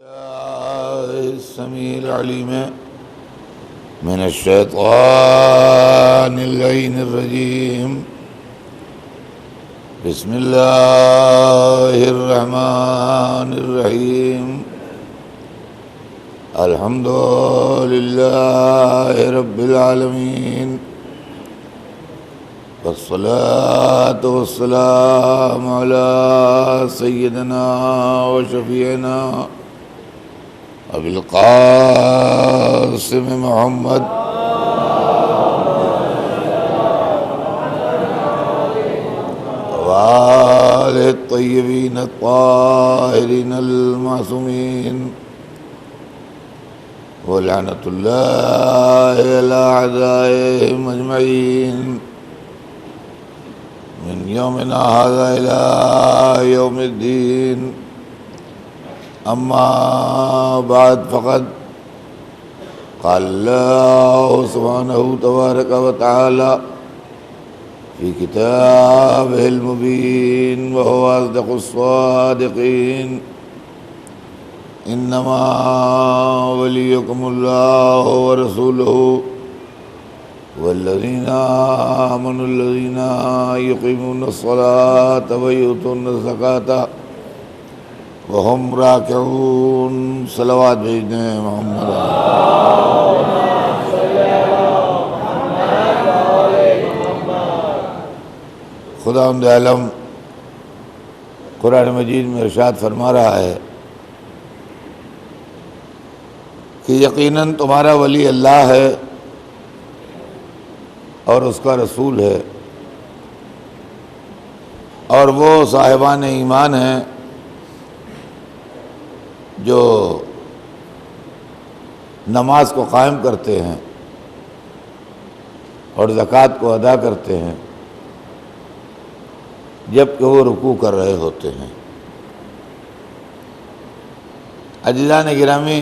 السميع العليم من الشيطان اللعين الرجيم. بسم الله الرحمن الرحيم. الحمد لله رب العالمين، والصلاة والسلام على سيدنا وشفيعنا أبي القاسم محمد وآله الطيبين الطاهرين المعصومين، ولعنة الله على أعدائهم أجمعين من يومنا هذا إلى يوم الدين. أما بعد فقد قال الله سبحانه تبارك وتعالى في كتابه المبين وهو أصدق الصادقين: إنما وليكم الله ورسوله والذين آمنوا الذين يقيمون الصلاة ويؤتون الزكاة وهم راکعون. صلوات بھیجنے محمد. خداوند عالم قرآن مجید میں ارشاد فرما رہا ہے کہ یقیناً تمہارا ولی اللہ ہے اور اس کا رسول ہے، اور وہ صاحبان ایمان ہیں جو نماز کو قائم کرتے ہیں اور زکوٰۃ کو ادا کرتے ہیں جب کہ وہ رکوع کر رہے ہوتے ہیں. عزیزان گرامی،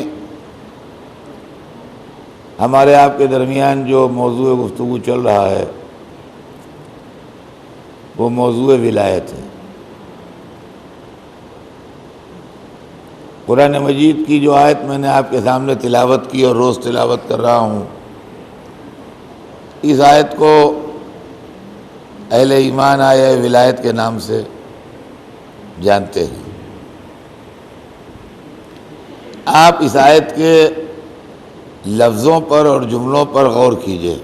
ہمارے آپ کے درمیان جو موضوع گفتگو چل رہا ہے وہ موضوع ولایت ہے. قرآن مجید کی جو آیت میں نے آپ کے سامنے تلاوت کی اور روز تلاوت کر رہا ہوں، اس آیت کو اہل ایمان آیہ ولایت کے نام سے جانتے ہیں. آپ اس آیت کے لفظوں پر اور جملوں پر غور کیجئے.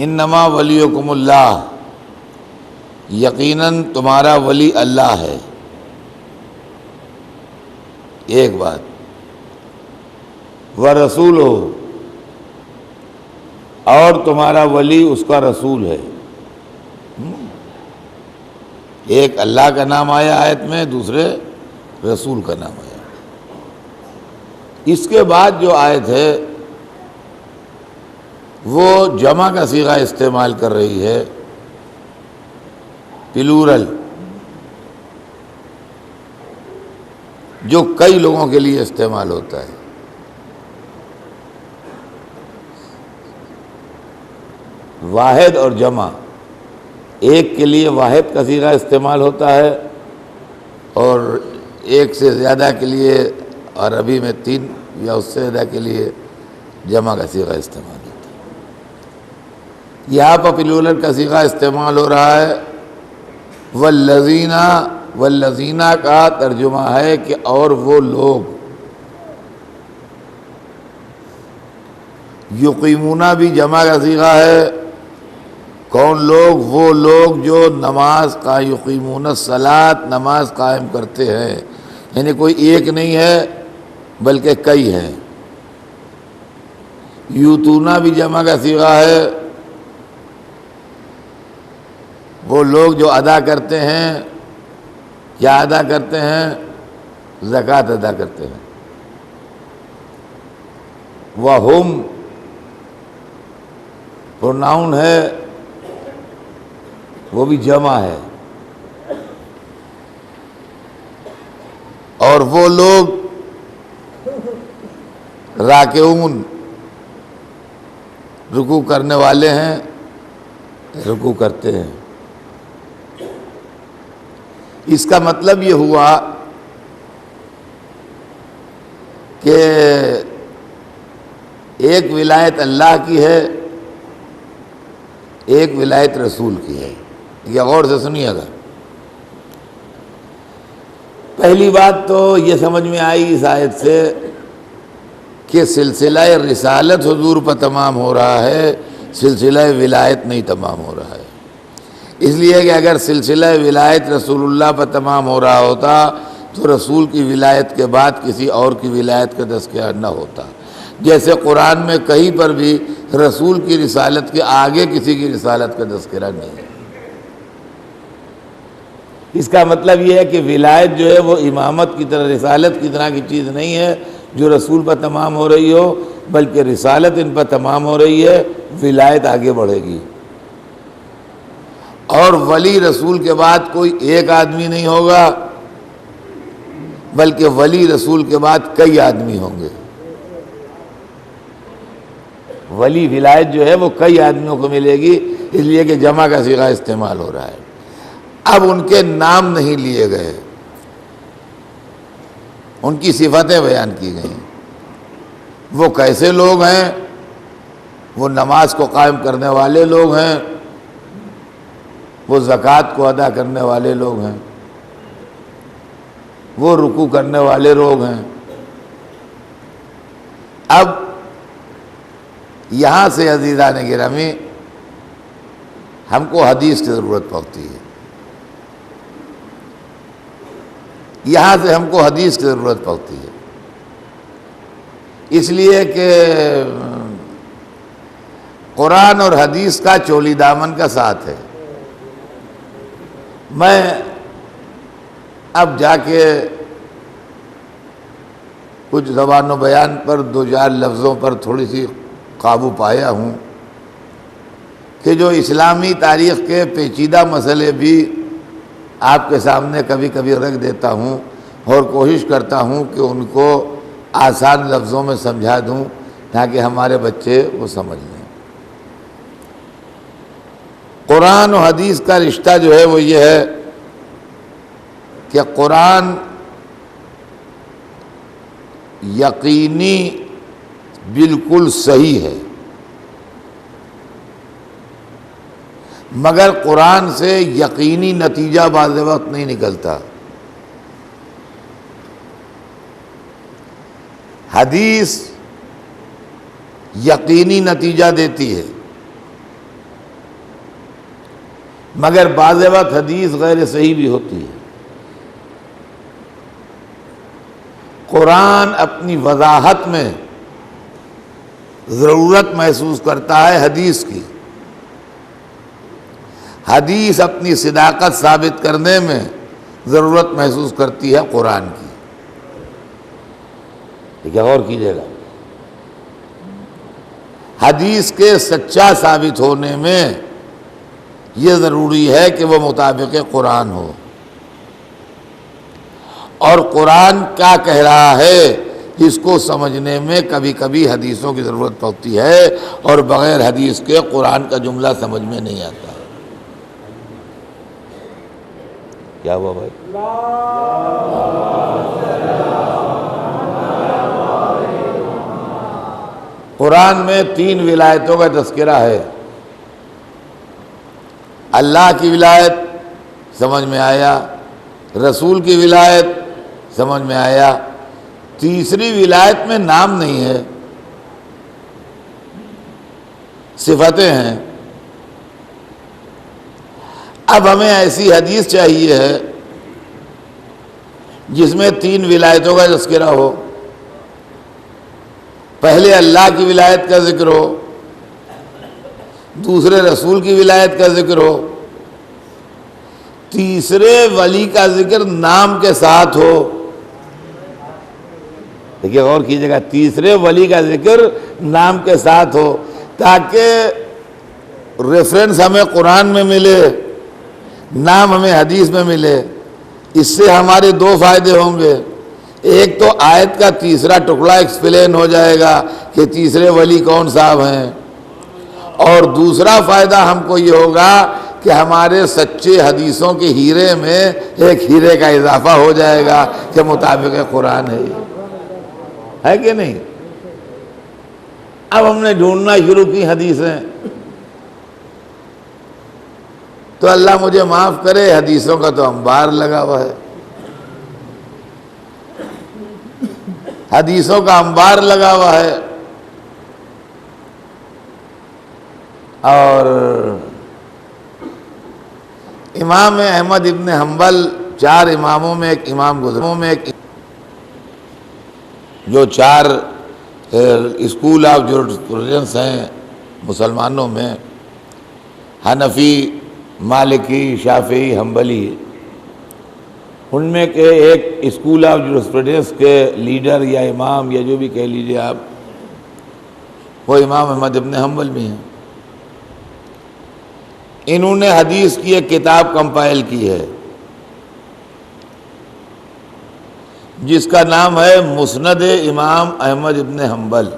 انما ولیکم اللہ، یقیناً تمہارا ولی اللہ ہے. ایک بات. وَرَسُولُهُ، اور تمہارا ولی اس کا رسول ہے. ایک اللہ کا نام آیا آیت میں، دوسرے رسول کا نام آیا. اس کے بعد جو آیت ہے وہ جمع کا صیغہ استعمال کر رہی ہے، پلورل، جو کئی لوگوں کے لیے استعمال ہوتا ہے. واحد اور جمع، ایک کے لیے واحد کا صیغہ استعمال ہوتا ہے اور ایک سے زیادہ کے لیے عربی میں 3 یا اس سے زیادہ کے لیے جمع کا صیغہ استعمال ہوتا ہے. یہاں پر پلورل کا صیغہ استعمال ہو رہا ہے. والذین کا ترجمہ ہے کہ اور وہ لوگ. یقیمون بھی جمع کا صیغہ ہے. کون لوگ؟ وہ لوگ جو نماز کا یقیمون الصلاۃ، نماز قائم کرتے ہیں. یعنی کوئی ایک نہیں ہے بلکہ کئی ہیں. یوتونا بھی جمع کا صیغہ ہے. وہ لوگ جو ادا کرتے ہیں. کیا ادا کرتے ہیں؟ زکوٰۃ ادا کرتے ہیں. وَهُمْ پروناؤن ہے، وہ بھی جمع ہے. اور وہ لوگ راکعون، رکوع کرنے والے ہیں، رکوع کرتے ہیں. اس کا مطلب یہ ہوا کہ ایک ولایت اللہ کی ہے، ایک ولایت رسول کی ہے۔ یہ غور سے سنیے گا۔ پہلی بات تو یہ سمجھ میں آئی اس آیت سے کہ سلسلہ رسالت حضور پر تمام ہو رہا ہے، سلسلہ ولایت نہیں تمام ہو رہا ہے۔ اس لیے کہ اگر سلسلہ ولایت رسول اللہ پر تمام ہو رہا ہوتا تو رسول کی ولایت کے بعد کسی اور کی ولایت کا تذکرہ نہ ہوتا، جیسے قرآن میں کہیں پر بھی رسول کی رسالت کے آگے کسی کی رسالت کا تذکرہ نہیں ہے۔ اس کا مطلب یہ ہے کہ ولایت جو ہے وہ امامت کی طرح، رسالت کی طرح کی چیز نہیں ہے جو رسول پر تمام ہو رہی ہو، بلکہ رسالت ان پر تمام ہو رہی ہے، ولایت آگے بڑھے گی۔ اور ولی رسول کے بعد کوئی ایک آدمی نہیں ہوگا، بلکہ ولی رسول کے بعد کئی آدمی ہوں گے۔ ولی ولایت جو ہے وہ کئی آدمیوں کو ملے گی، اس لیے کہ جمع کا صیغہ استعمال ہو رہا ہے۔ اب ان کے نام نہیں لیے گئے، ان کی صفتیں بیان کی گئیں۔ وہ کیسے لوگ ہیں؟ وہ نماز کو قائم کرنے والے لوگ ہیں، وہ زکوٰۃ کو ادا کرنے والے لوگ ہیں، وہ رکوع کرنے والے لوگ ہیں۔ اب یہاں سے عزیزان گرامی ہم کو حدیث کی ضرورت پڑتی ہے، یہاں سے ہم کو حدیث کی ضرورت پڑتی ہے، اس لیے کہ قرآن اور حدیث کا چولی دامن کا ساتھ ہے۔ میں اب جا کے کچھ زبان و بیان پر دو چار لفظوں پر تھوڑی سی قابو پایا ہوں کہ جو اسلامی تاریخ کے پیچیدہ مسئلے بھی آپ کے سامنے کبھی کبھی رکھ دیتا ہوں اور کوشش کرتا ہوں کہ ان کو آسان لفظوں میں سمجھا دوں تاکہ ہمارے بچے وہ سمجھ لیں۔ قرآن و حدیث کا رشتہ جو ہے وہ یہ ہے کہ قرآن یقینی بالکل صحیح ہے، مگر قرآن سے یقینی نتیجہ بعض وقت نہیں نکلتا۔ حدیث یقینی نتیجہ دیتی ہے، مگر بعض وقت حدیث غیر صحیح بھی ہوتی ہے۔ قرآن اپنی وضاحت میں ضرورت محسوس کرتا ہے حدیث کی، حدیث اپنی صداقت ثابت کرنے میں ضرورت محسوس کرتی ہے قرآن کی۔ ٹھیک ہے، غور کیجیے گا، حدیث کے سچا ثابت ہونے میں یہ ضروری ہے کہ وہ مطابق قرآن ہو، اور قرآن کیا کہہ رہا ہے اس کو سمجھنے میں کبھی کبھی حدیثوں کی ضرورت پڑتی ہے، اور بغیر حدیث کے قرآن کا جملہ سمجھ میں نہیں آتا۔ کیا ہوا بھائی؟ قرآن میں 3 ولایتوں کا تذکرہ ہے۔ اللہ کی ولایت سمجھ میں آیا، رسول کی ولایت سمجھ میں آیا، تیسری ولایت میں نام نہیں ہے، صفتیں ہیں۔ اب ہمیں ایسی حدیث چاہیے ہے جس میں 3 ولایتوں کا تذکرہ ہو، پہلے اللہ کی ولایت کا ذکر ہو، دوسرے رسول کی ولایت کا ذکر ہو، تیسرے ولی کا ذکر نام کے ساتھ ہو۔ دیکھیے غور کیجیے گا، تیسرے ولی کا ذکر نام کے ساتھ ہو، تاکہ ریفرنس ہمیں قرآن میں ملے، نام ہمیں حدیث میں ملے۔ اس سے ہمارے 2 فائدے ہوں گے۔ ایک تو آیت کا تیسرا ٹکڑا ایکسپلین ہو جائے گا کہ تیسرے ولی کون صاحب ہیں، اور دوسرا فائدہ ہم کو یہ ہوگا کہ ہمارے سچے حدیثوں کے ہیرے میں ایک ہیرے کا اضافہ ہو جائے گا کہ مطابق قرآن ہے۔ ہے کہ نہیں؟ اب ہم نے ڈھونڈنا شروع کی حدیثیں، تو اللہ مجھے معاف کرے، حدیثوں کا تو انبار لگا ہوا ہے، حدیثوں کا انبار لگا ہوا ہے۔ اور امام احمد ابن حنبل 4 اماموں میں ایک امام گزرے، جو 4 اسکول آف جورسپروڈنس ہیں مسلمانوں میں، حنفی، مالکی، شافعی، حنبلی، ان میں کے ایک اسکول آف جورسپروڈنس کے لیڈر یا امام یا جو بھی کہہ لیجیے آپ، وہ امام احمد ابن حنبل بھی ہیں۔ انہوں نے حدیث کی ایک کتاب کمپائل کی ہے جس کا نام ہے مسند امام احمد ابن حنبل۔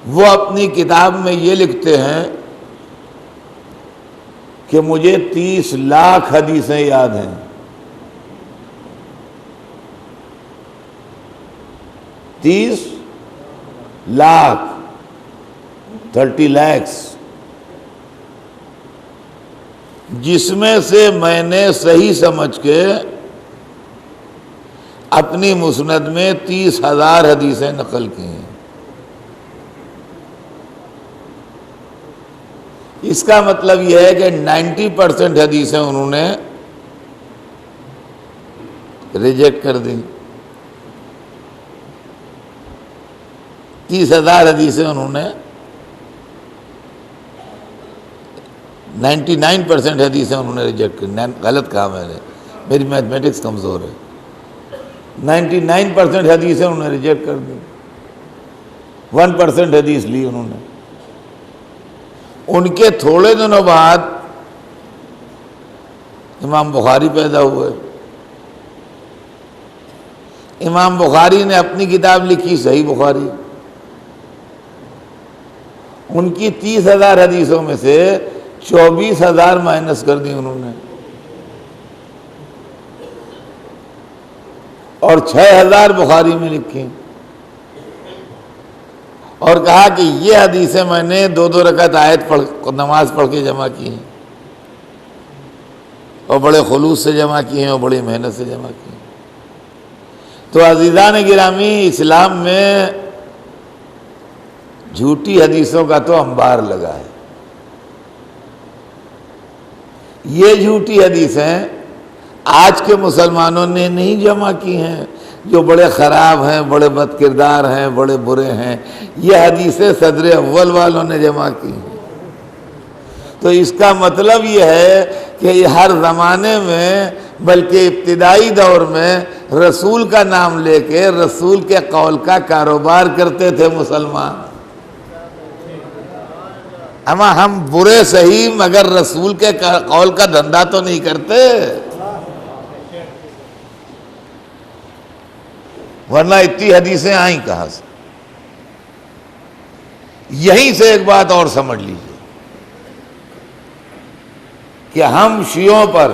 وہ اپنی کتاب میں یہ لکھتے ہیں کہ مجھے 30 لاکھ حدیثیں یاد ہیں، 30 لاکھ 30 lakhs، جس میں سے میں نے صحیح سمجھ کے اپنی مسند میں 30,000 حدیثیں نقل کی ہیں۔ اس کا مطلب یہ ہے کہ 90% حدیثیں انہوں نے ریجیکٹ کر دیں، 30,000 حدیثیں انہوں نے 99% حدیثیں انہوں نے ریجیکٹ کر، غلط کہا میں نے، میری میتھمیٹکس کمزور ہے، 99% حدیثیں انہوں نے ریجیکٹ کر دی، 1% حدیث لی انہوں نے۔ ان کے تھوڑے دنوں بعد امام بخاری پیدا ہوئے۔ امام بخاری نے اپنی کتاب لکھی صحیح بخاری، ان کی 30,000 حدیثوں میں سے 24,000 مائنس کر دی انہوں نے، اور 6,000 بخاری میں لکھی، اور کہا کہ یہ حدیثیں میں نے 2 رکعت نماز پڑھ کے جمع کی ہیں، اور بڑے خلوص سے جمع کی ہیں، اور بڑی محنت سے جمع کی ہیں۔ تو عزیزان گرامی، اسلام میں جھوٹی حدیثوں کا تو انبار لگا ہے۔ یہ جھوٹی حدیثیں آج کے مسلمانوں نے نہیں جمع کی ہیں، جو بڑے خراب ہیں، بڑے بد کردار ہیں، بڑے برے ہیں، یہ حدیثیں صدر اول والوں نے جمع کی ہیں۔ تو اس کا مطلب یہ ہے کہ یہ ہر زمانے میں، بلکہ ابتدائی دور میں، رسول کا نام لے کے رسول کے قول کا کاروبار کرتے تھے مسلمان۔ اما ہم برے صحیح، مگر رسول کے قول کا دھندا تو نہیں کرتے، ورنہ اتنی حدیثیں آئیں کہاں سے؟ یہیں سے ایک بات اور سمجھ لیجیے کہ ہم شیعوں پر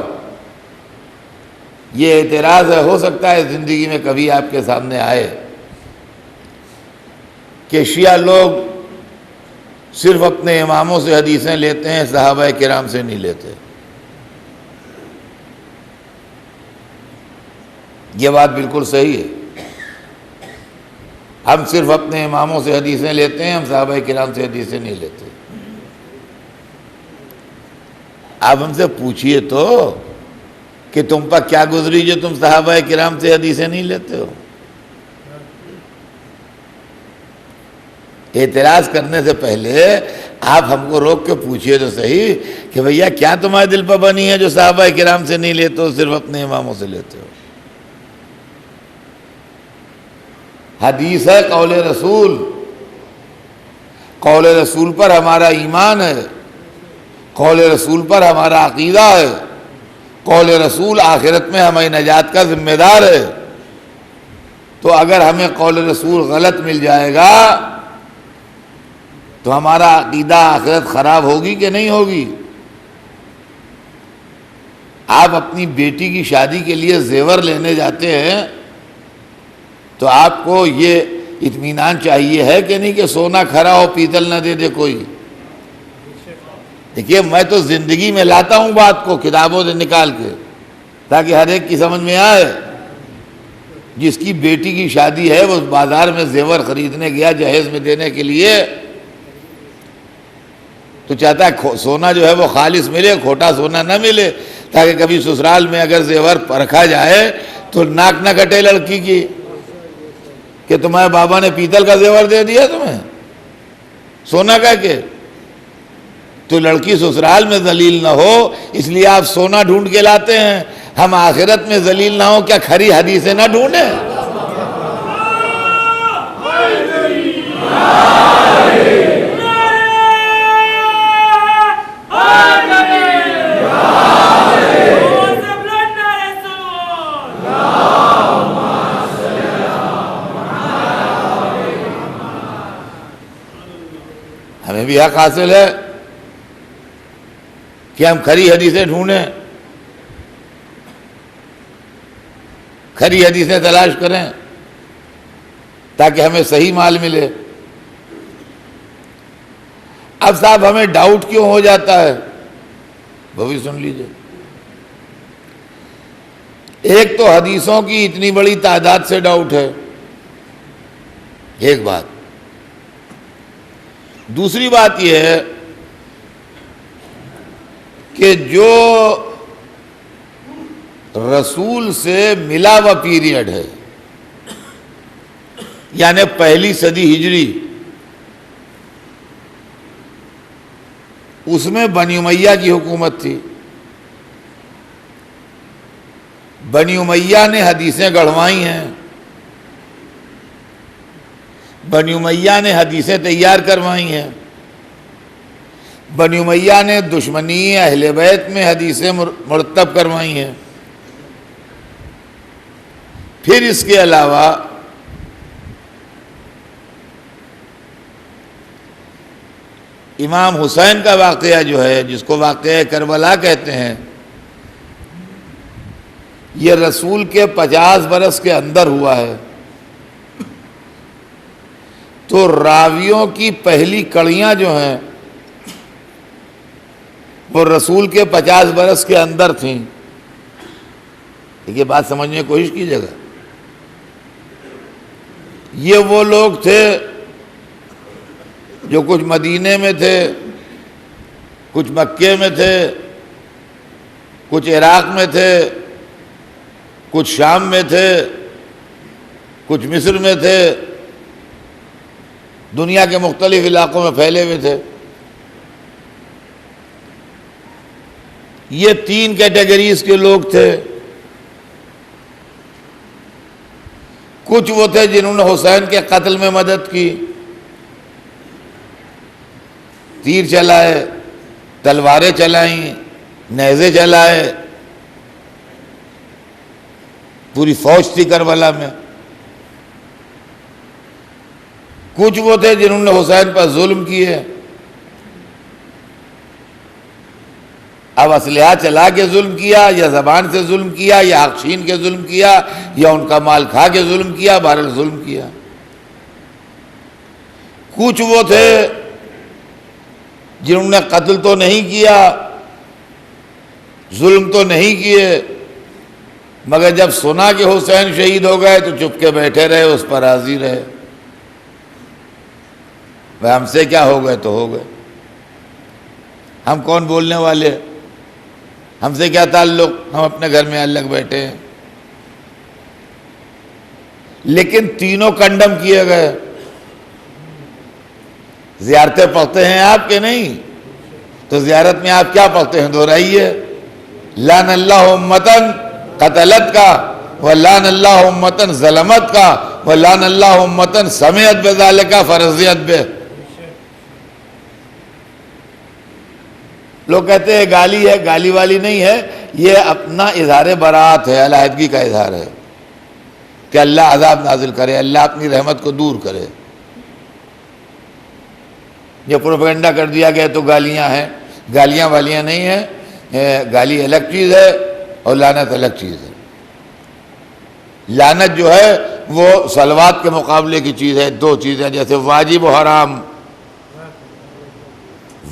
یہ اعتراض ہے، ہو سکتا ہے زندگی میں کبھی آپ کے سامنے آئے کہ شیعہ لوگ صرف اپنے اماموں سے حدیثیں لیتے ہیں، صحابہ کرام سے نہیں لیتے۔ یہ بات بالکل صحیح ہے، ہم صرف اپنے اماموں سے حدیثیں لیتے ہیں، ہم صحابہ کرام سے حدیثیں نہیں لیتے۔ آپ ہم سے پوچھئے تو کہ تم پر کیا گزری جو تم صحابہ کرام سے حدیثیں نہیں لیتے ہو؟ اعتراض کرنے سے پہلے آپ ہم کو روک کے پوچھئے تو صحیح کہ بھیا کیا تمہارے دل پر بنی ہے جو صحابہ کرام سے نہیں لیتے ہو، صرف اپنے اماموں سے لیتے ہو؟ حدیث ہے قول رسول، قول رسول پر ہمارا ایمان ہے، قول رسول پر ہمارا عقیدہ ہے، قول رسول آخرت میں ہماری نجات کا ذمہ دار ہے۔ تو اگر ہمیں قول رسول غلط مل جائے گا تو ہمارا عقیدہ آخرت خراب ہوگی کہ نہیں ہوگی؟ آپ اپنی بیٹی کی شادی کے لیے زیور لینے جاتے ہیں تو آپ کو یہ اطمینان چاہیے ہے کہ نہیں کہ سونا کھرا ہو پیتل نہ دے دے کوئی؟ دیکھیے میں تو زندگی میں لاتا ہوں بات کو کتابوں سے نکال کے تاکہ ہر ایک کی سمجھ میں آئے. جس کی بیٹی کی شادی ہے وہ بازار میں زیور خریدنے گیا جہیز میں دینے کے لیے تو چاہتا ہے سونا جو ہے وہ خالص ملے، کھوٹا سونا نہ ملے، تاکہ کبھی سسرال میں اگر زیور پرکھا جائے تو ناک نہ کٹے لڑکی کی کہ تمہارے بابا نے پیتل کا زیور دے دیا تمہیں سونا کا کہ. تو لڑکی سسرال میں ذلیل نہ ہو اس لیے آپ سونا ڈھونڈ کے لاتے ہیں. ہم آخرت میں ذلیل نہ ہو کیا کھری حدیثیں نہ ڈھونڈیں؟ ہمیں بھی حق حاصل ہے کہ ہم کھری حدیثیں ڈھونڈیں، کھری حدیثیں تلاش کریں تاکہ ہمیں صحیح مال ملے. اب صاحب ہمیں ڈاؤٹ کیوں ہو جاتا ہے وہ بھی سن لیجئے. ایک تو حدیثوں کی اتنی بڑی تعداد سے ڈاؤٹ ہے، ایک بات. دوسری بات یہ ہے کہ جو رسول سے ملا ہوا پیریڈ ہے یعنی پہلی صدی ہجری، اس میں بنی امیہ کی حکومت تھی. بنی امیہ نے حدیثیں گڑھوائی ہیں، بنی امیہ نے حدیثیں تیار کروائی ہیں، بنی امیہ نے دشمنی اہل بیت میں حدیثیں مرتب کروائی ہیں. پھر اس کے علاوہ امام حسین کا واقعہ جو ہے جس کو واقعہ کربلا کہتے ہیں، یہ رسول کے 50 برس کے اندر ہوا ہے. تو راویوں کی پہلی کڑیاں جو ہیں وہ رسول کے 50 برس کے اندر تھیں. یہ بات سمجھنے کی کوشش کیجیے گا. یہ وہ لوگ تھے جو کچھ مدینے میں تھے، کچھ مکے میں تھے، کچھ عراق میں تھے، کچھ شام میں تھے، کچھ مصر میں تھے، دنیا کے مختلف علاقوں میں پھیلے ہوئے تھے. یہ 3 کیٹیگریز کے لوگ تھے. کچھ وہ تھے جنہوں نے حسین کے قتل میں مدد کی، تیر چلائے، تلواریں چلائیں، نیزے چلائے، پوری فوج تھی کربلا میں. کچھ وہ تھے جنہوں نے حسین پر ظلم کیے، اب اسلحہ چلا کے ظلم کیا یا زبان سے ظلم کیا یا حق چھین کے ظلم کیا یا ان کا مال کھا کے ظلم کیا، بہرحال ظلم کیا. کچھ وہ تھے جنہوں نے قتل تو نہیں کیا، ظلم تو نہیں کیے، مگر جب سنا کہ حسین شہید ہو گئے تو چپ کے بیٹھے رہے، اس پر راضی رہے. بھائی ہم سے کیا ہو گئے تو ہو گئے، ہم کون بولنے والے، ہم سے کیا تعلق، ہم اپنے گھر میں الگ بیٹھے ہیں. لیکن تینوں کنڈم کیے گئے. زیارتیں پڑھتے ہیں آپ کے نہیں؟ تو زیارت میں آپ کیا پڑھتے ہیں؟ دہرائیے، لعن اللہ امتن قتلت کا، ولعن اللہ امتن ظلمت کا، ولعن اللہ امتن سمعت بذالک فرضیت بہ. لوگ کہتے ہیں گالی ہے، گالی والی نہیں ہے، یہ اپنا اظہار برات ہے، علیحدگی کا اظہار ہے کہ اللہ عذاب نازل کرے، اللہ اپنی رحمت کو دور کرے. یہ پروپیگنڈا کر دیا گیا تو گالیاں ہیں، گالیاں والیاں نہیں ہیں. گالی الگ چیز ہے، اور لعنت الگ چیز ہے۔ لعنت جو ہے وہ صلوات کے مقابلے کی چیز ہے، دو چیزیں، جیسے واجب و حرام،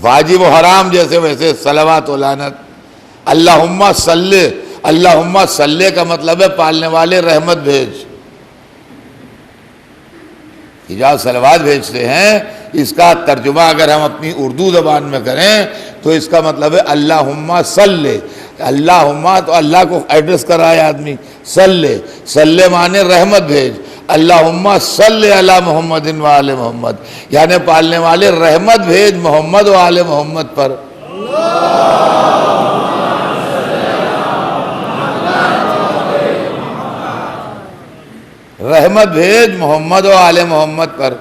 واجب و حرام جیسے ویسے صلوات و لعنت۔ اللہم صلی، اللہم صلی کا مطلب ہے پالنے والے رحمت بھیج۔ جہاں صلوات بھیجتے ہیں اس کا ترجمہ اگر ہم اپنی اردو زبان میں کریں تو اس کا مطلب ہے اللہم صلی، اللہم تو اللہ کو ایڈریس کر رہا ہے آدمی، صلی، صلی معنی رحمت بھیج، اللہم صلی علی محمد و آل محمد، یعنی پالنے والے رحمت بھیج محمد و آل محمد پر۔ رحمت بھیج محمد و آل محمد پر۔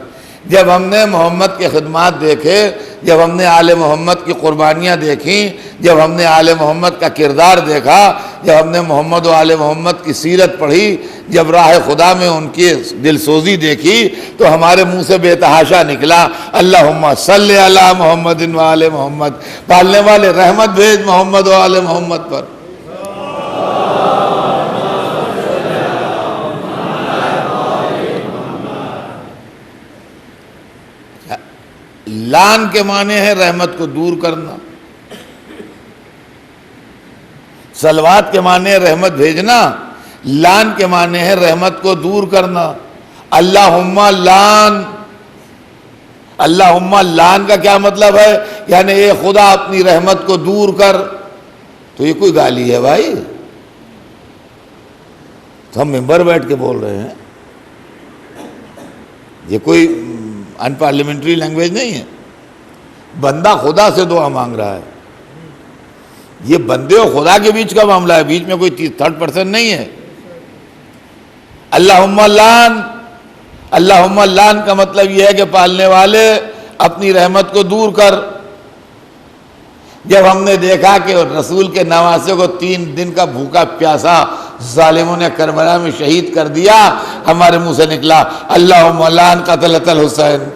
جب ہم نے محمد کے خدمات دیکھے، جب ہم نے آل محمد کی قربانیاں دیکھیں، جب ہم نے آل محمد کا کردار دیکھا، جب ہم نے محمد و آل محمد کی سیرت پڑھی، جب راہ خدا میں ان کی دل سوزی دیکھی، تو ہمارے منہ سے بے تحاشا نکلا اللہم صلی علی محمد و آل محمد، پالنے والے رحمت بھیج محمد و آل محمد پر۔ لان کے معنی ہے رحمت کو دور کرنا، صلوات کے معنی ہے رحمت بھیجنا، لان کے معنی ہے رحمت کو دور کرنا۔ اللہم لان، اللہم لان کا کیا مطلب ہے؟ یعنی اے خدا اپنی رحمت کو دور کر۔ تو یہ کوئی گالی ہے بھائی؟ تو ہم ممبر بیٹھ کے بول رہے ہیں، یہ کوئی ان پارلیمنٹری لینگویج نہیں ہے۔ بندہ خدا سے دعا مانگ رہا ہے، یہ بندے اور خدا کے بیچ کا معاملہ ہے، بیچ میں کوئی تھرڈ پرسن نہیں ہے۔ اللہم لان، اللہم لان کا مطلب یہ ہے کہ پالنے والے اپنی رحمت کو دور کر۔ جب ہم نے دیکھا کہ رسول کے نواسے کو 3 دن کا بھوکا پیاسا ظالموں نے کربلا میں شہید کر دیا، ہمارے منہ سے نکلا اللہم لان قتلۃ الحسین،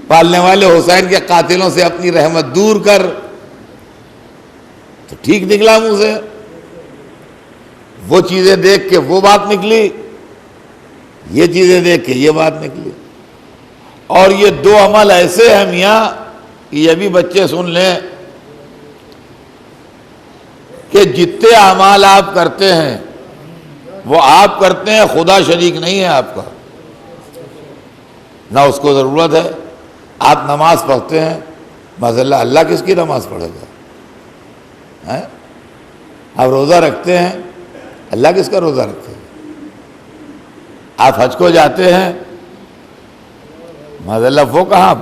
پالنے والے حسین کے قاتلوں سے اپنی رحمت دور کر۔ تو ٹھیک نکلا منہ سے، وہ چیزیں دیکھ کے وہ بات نکلی، یہ چیزیں دیکھ کے یہ بات نکلی۔ اور یہ 2 عمل ایسے ہیں میاں، یہ بھی بچے سن لیں کہ جتنے اعمال آپ کرتے ہیں وہ آپ کرتے ہیں، خدا شریک نہیں ہے آپ کا، نہ اس کو ضرورت ہے۔ آپ نماز پڑھتے ہیں، معاذ اللہ کس کی نماز پڑھے گا؟ آپ روزہ رکھتے ہیں، اللہ کس کا روزہ رکھتے ہیں؟ آپ حج کو جاتے ہیں، معاذ اللہ وہ کہاں؟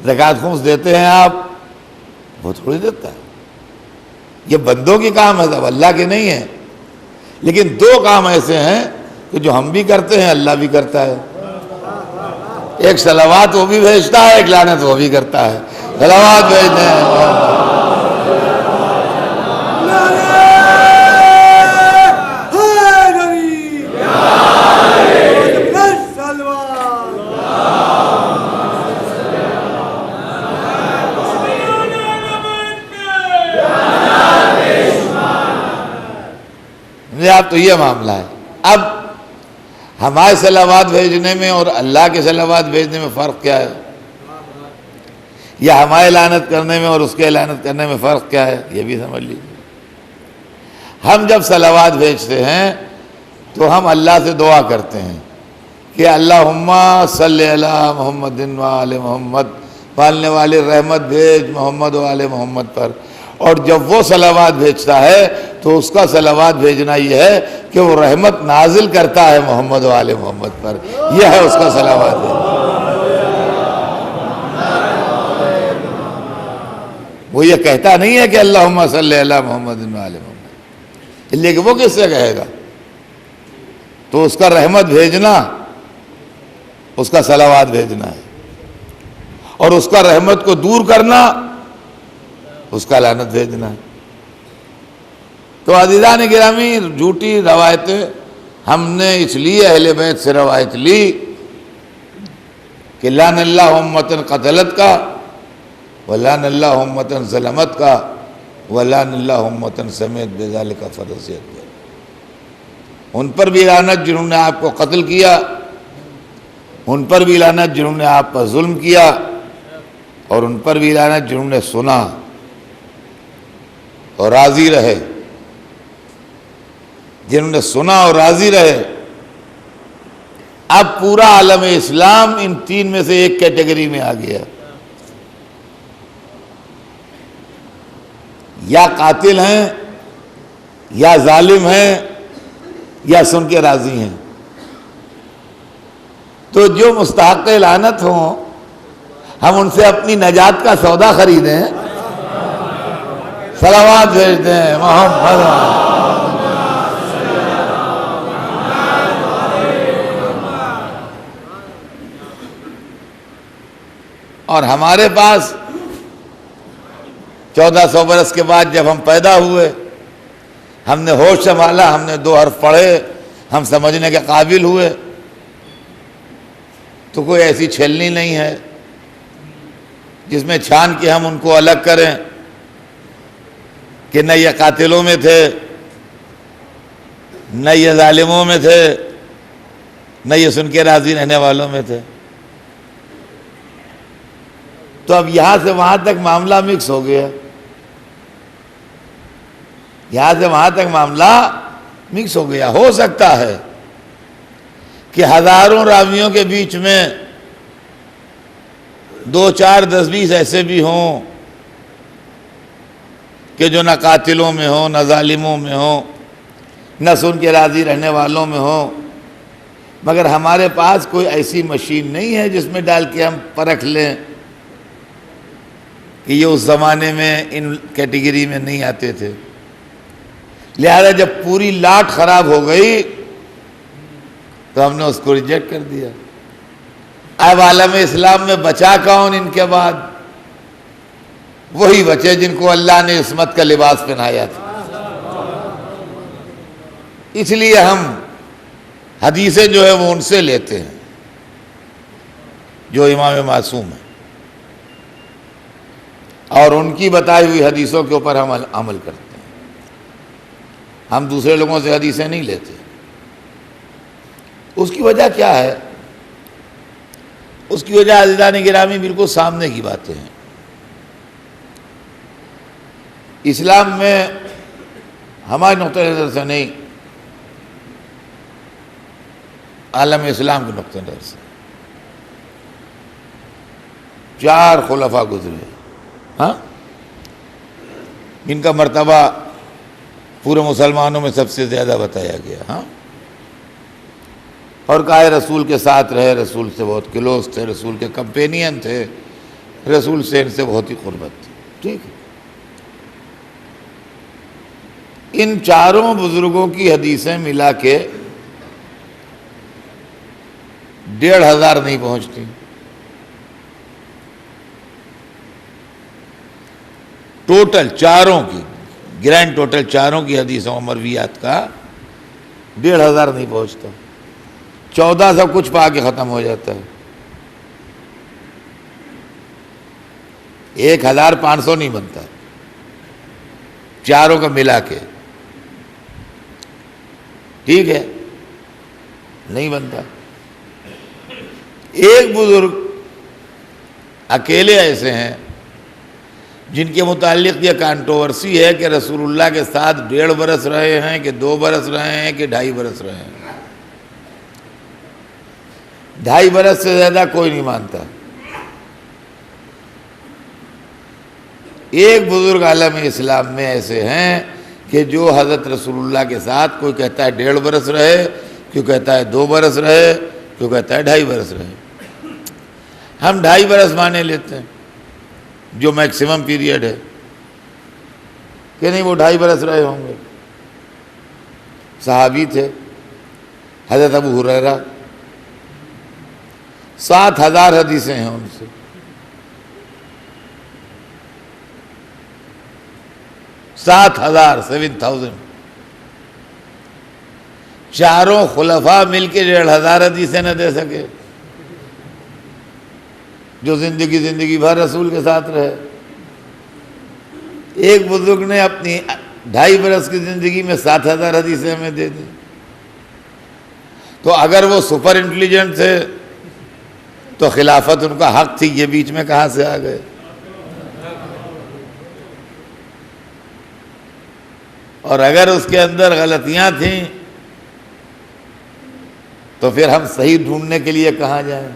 زکوٰۃ خمس دیتے ہیں آپ، وہ تھوڑی دیتا ہے۔ یہ بندوں کی کام ہے، سب اللہ کے نہیں ہے۔ لیکن 2 کام ایسے ہیں کہ جو ہم بھی کرتے ہیں، اللہ بھی کرتا ہے۔ ایک صلوات وہ بھی بھیجتا ہے، ایک لعنت وہ بھی کرتا ہے۔ صلوات بھیجتے ہیں۔ آپ تو یہ معاملہ ہے۔ اب ہمارے صلوات بھیجنے میں اور اللہ کے صلوات بھیجنے میں فرق کیا ہے؟ یا ہمارے لعنت کرنے میں اور اس کے لعنت کرنے میں فرق کیا ہے؟ یہ بھی سمجھ لیجیے۔ ہم جب صلوات بھیجتے ہیں تو ہم اللہ سے دعا کرتے ہیں کہ اللہم صلی علی محمد و آل محمد، پالنے والے رحمت بھیج محمد و آل محمد پر۔ اور جب وہ صلوات بھیجتا ہے تو اس کا صلوات بھیجنا یہ ہے کہ وہ رحمت نازل کرتا ہے محمد و آل محمد پر، یہ ہے اس کا صلوات بھیجنا۔ وہ یہ کہتا نہیں ہے کہ اللہم صلی علی محمد و آل محمد، لیکن وہ کس سے کہے گا؟ تو اس کا رحمت بھیجنا اس کا صلوات بھیجنا ہے، اور اس کا رحمت کو دور کرنا اس کا لعنت بھیجنا ہے۔ تو عزیزان گرامی، جھوٹی روایتیں ہم نے اس لیے اہل بیت سے روایت لی کہ لعن اللہ امتن قتلت کا ولعن اللہ امتن ظلمت کا، وَلَعَنَ اللَّهُ أُمَّةً سَمِعَتْ بِذَلِكَ فَرَضِيَتْ بِهِ، ان پر بھی لعنت جنہوں نے آپ کو قتل کیا، ان پر بھی لعنت جنہوں نے آپ پر ظلم کیا، اور ان پر بھی لعنت جنہوں نے سنا اور راضی رہے، جنہوں نے سنا اور راضی رہے۔ اب پورا عالم اسلام ان تین میں سے ایک کیٹیگری میں آ گیا، یا قاتل ہیں، یا ظالم ہیں، یا سن کے راضی ہیں۔ تو جو مستحق لعنت ہوں ہم ان سے اپنی نجات کا سودا خریدیں، صلوات بھیج دیں محمد۔ اور ہمارے پاس 1400 برس کے بعد جب ہم پیدا ہوئے، ہم نے ہوش سنبھالا، ہم نے 2 حرف پڑھے، ہم سمجھنے کے قابل ہوئے، تو کوئی ایسی چھلنی نہیں ہے جس میں چھان کے ہم ان کو الگ کریں کہ نہ یہ قاتلوں میں تھے، نہ یہ ظالموں میں تھے، نہ یہ سن کے راضی رہنے والوں میں تھے۔ تو اب یہاں سے وہاں تک معاملہ مکس ہو گیا، یہاں سے وہاں تک معاملہ مکس ہو گیا۔ ہو سکتا ہے کہ ہزاروں راویوں کے بیچ میں 2 4 10 20 ایسے بھی ہوں کہ جو نہ قاتلوں میں ہوں، نہ ظالموں میں ہوں، نہ سن کے راضی رہنے والوں میں ہوں، مگر ہمارے پاس کوئی ایسی مشین نہیں ہے جس میں ڈال کے ہم پرکھ لیں کہ یہ اس زمانے میں ان کیٹیگری میں نہیں آتے تھے۔ لہذا جب پوری لاٹ خراب ہو گئی تو ہم نے اس کو ریجیکٹ کر دیا۔ اب عالم اسلام میں بچا کون ان کے بعد؟ وہی بچے جن کو اللہ نے عصمت کا لباس پہنایا تھا۔ اس لیے ہم حدیثیں جو ہے وہ ان سے لیتے ہیں جو امام معصوم ہیں، اور ان کی بتائی ہوئی حدیثوں کے اوپر ہم عمل کرتے ہیں۔ ہم دوسرے لوگوں سے حدیثیں نہیں لیتے۔ اس کی وجہ کیا ہے؟ اس کی وجہ عزیزان گرامی بالکل سامنے کی باتیں ہیں۔ اسلام میں ہمارے نقطہ نظر سے نہیں، عالم اسلام کے نقطہ نظر سے 4 خلفاء گزرے، ہاں، جن کا مرتبہ پورے مسلمانوں میں سب سے زیادہ بتایا گیا، ہاں، اور کہا رسول کے ساتھ رہے، رسول سے بہت کلوز تھے، رسول کے کمپینین تھے، رسول سے ان سے بہت ہی قربت تھی، ٹھیک ہے۔ ان 4 بزرگوں کی حدیثیں ملا کے 1500 نہیں پہنچتی۔ ٹوٹل 4 کی گرینڈ ٹوٹل 4 کی حدیثوں مرویات کا 1500 نہیں پہنچتا۔ 1400 کچھ پا کے ختم ہو جاتا ہے۔ 1500 نہیں بنتا 4 کا ملا کے، ٹھیک ہے، نہیں بنتا۔ ایک بزرگ اکیلے ایسے ہیں جن کے متعلق یہ کانٹروورسی ہے کہ رسول اللہ کے ساتھ 1.5 برس رہے ہیں کہ 2 برس رہے ہیں کہ 2.5 برس رہے ہیں۔ 2.5 برس سے زیادہ کوئی نہیں مانتا۔ ایک بزرگ عالم اسلام میں ایسے ہیں کہ جو حضرت رسول اللہ کے ساتھ کوئی کہتا ہے 1.5 برس رہے، کوئی کہتا ہے 2 برس رہے، کوئی کہتا ہے 2.5 برس رہے۔ ہم 2.5 برس مانے لیتے ہیں جو میکسیمم پیریڈ ہے، کہ نہیں وہ 2.5 برس رہے ہوں گے۔ صحابی تھے حضرت ابو ہریرہ، 7000 حدیثیں ہیں ان سے۔ سات ہزار 7000 4 خلفاء مل کے 1500 حدیثیں نہ دے سکے، جو زندگی بھر رسول کے ساتھ رہے۔ ایک بزرگ نے اپنی 2.5 برس کی زندگی میں 7,000 حدیثیں ہمیں دے دی. تو اگر وہ سپر انٹیلیجنٹ تھے تو خلافت ان کا حق تھی، یہ بیچ میں کہاں سے آ گئے؟ اور اگر اس کے اندر غلطیاں تھیں تو پھر ہم صحیح ڈھونڈنے کے لیے کہاں جائیں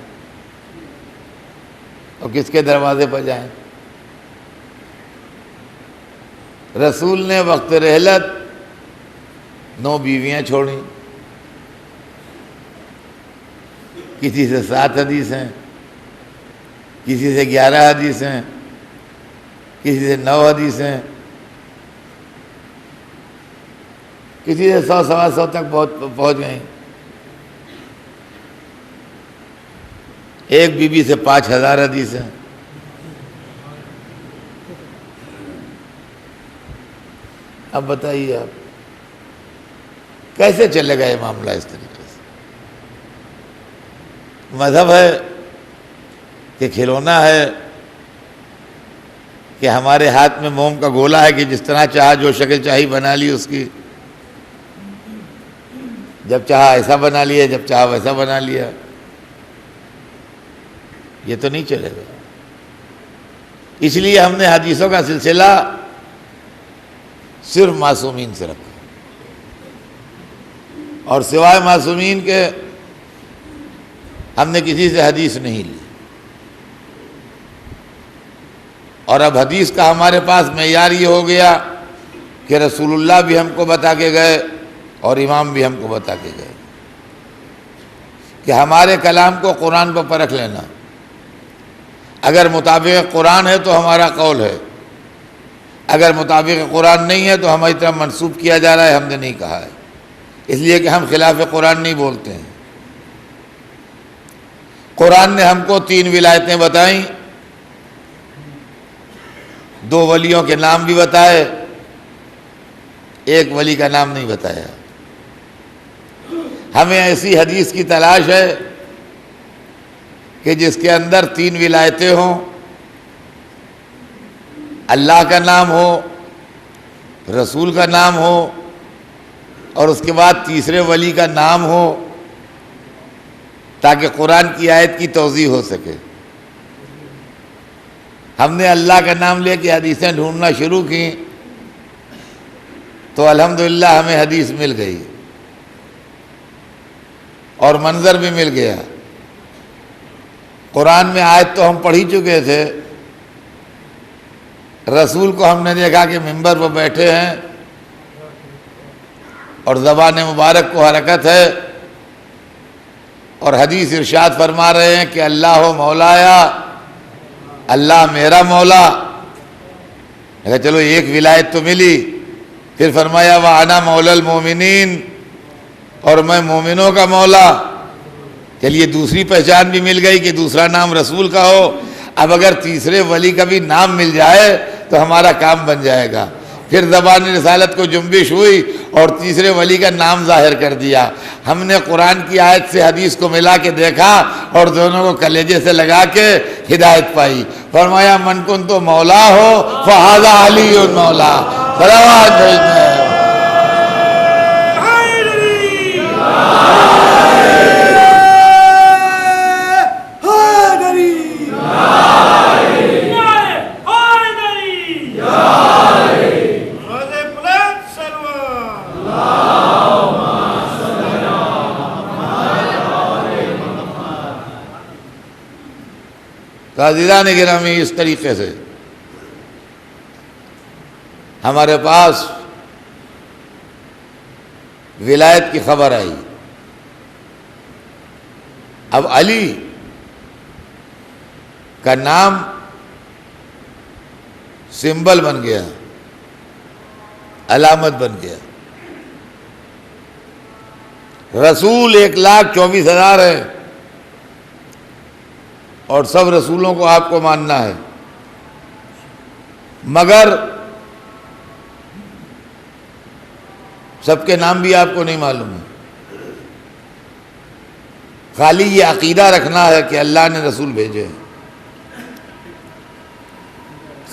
اور کس کے دروازے پر جائیں؟ رسول نے وقت رحلت 9 بیویاں چھوڑیں، کسی سے 7 حدیثیں، کسی سے 11 حدیثیں، کسی سے 9 حدیثیں، کسی سے 100 سوا 100 تک پہنچ گئیں. ایک بیوی سے 5,000 حدیثیں. اب بتائیے آپ کیسے چلے گا یہ معاملہ اس طریقے سے؟ مذہب ہے کہ کھلونا ہے کہ ہمارے ہاتھ میں موم کا گولا ہے کہ جس طرح چاہا جو شکل چاہی بنا لی اس کی، جب چاہا ایسا بنا لیا، جب چاہا ویسا بنا لیا. یہ تو نہیں چلے گا. اس لیے ہم نے حدیثوں کا سلسلہ صرف معصومین سے رکھا، اور سوائے معصومین کے ہم نے کسی سے حدیث نہیں لی. اور اب حدیث کا ہمارے پاس معیار یہ ہو گیا کہ رسول اللہ بھی ہم کو بتا کے گئے اور امام بھی ہم کو بتا کے گئے کہ ہمارے کلام کو قرآن پر پرکھ لینا. اگر مطابق قرآن ہے تو ہمارا قول ہے، اگر مطابق قرآن نہیں ہے تو ہماری طرف منسوب کیا جا رہا ہے، ہم نے نہیں کہا ہے. اس لیے کہ ہم خلاف قرآن نہیں بولتے ہیں. قرآن نے ہم کو 3 ولایتیں بتائیں، 2 ولیوں کے نام بھی بتائے، ایک ولی کا نام نہیں بتایا. ہمیں ایسی حدیث کی تلاش ہے کہ جس کے اندر 3 ولایتیں ہوں، اللہ کا نام ہو، رسول کا نام ہو، اور اس کے بعد تیسرے ولی کا نام ہو، تاکہ قرآن کی آیت کی توضیح ہو سکے. ہم نے اللہ کا نام لے کے حدیثیں ڈھونڈنا شروع کی تو الحمدللہ ہمیں حدیث مل گئی اور منظر بھی مل گیا. قرآن میں آیت تو ہم پڑھ ہی چکے تھے، رسول کو ہم نے دیکھا کہ منبر پر بیٹھے ہیں اور زبان مبارک کو حرکت ہے، اور حدیث ارشاد فرما رہے ہیں کہ اللہ مولایا، اللہ میرا مولا. چلو ایک ولایت تو ملی. پھر فرمایا وَأَنَا مَوْلَى الْمُؤْمِنِينَ، اور میں مومنوں کا مولا. چلیے دوسری پہچان بھی مل گئی کہ دوسرا نام رسول کا ہو. اب اگر تیسرے ولی کا بھی نام مل جائے تو ہمارا کام بن جائے گا. پھر زبان رسالت کو جنبش ہوئی اور تیسرے ولی کا نام ظاہر کر دیا. ہم نے قرآن کی آیت سے حدیث کو ملا کے دیکھا اور دونوں کو کلیجے سے لگا کے ہدایت پائی. فرمایا من کنت مولا ہو فہذا علی مولا. صلوات بھیجنا ہے. عزیزان گرامی، اس طریقے سے ہمارے پاس ولایت کی خبر آئی. اب علی کا نام سمبل بن گیا، علامت بن گیا. رسول 1,24,000 ہے اور سب رسولوں کو آپ کو ماننا ہے، مگر سب کے نام بھی آپ کو نہیں معلوم ہے. خالی یہ عقیدہ رکھنا ہے کہ اللہ نے رسول بھیجے.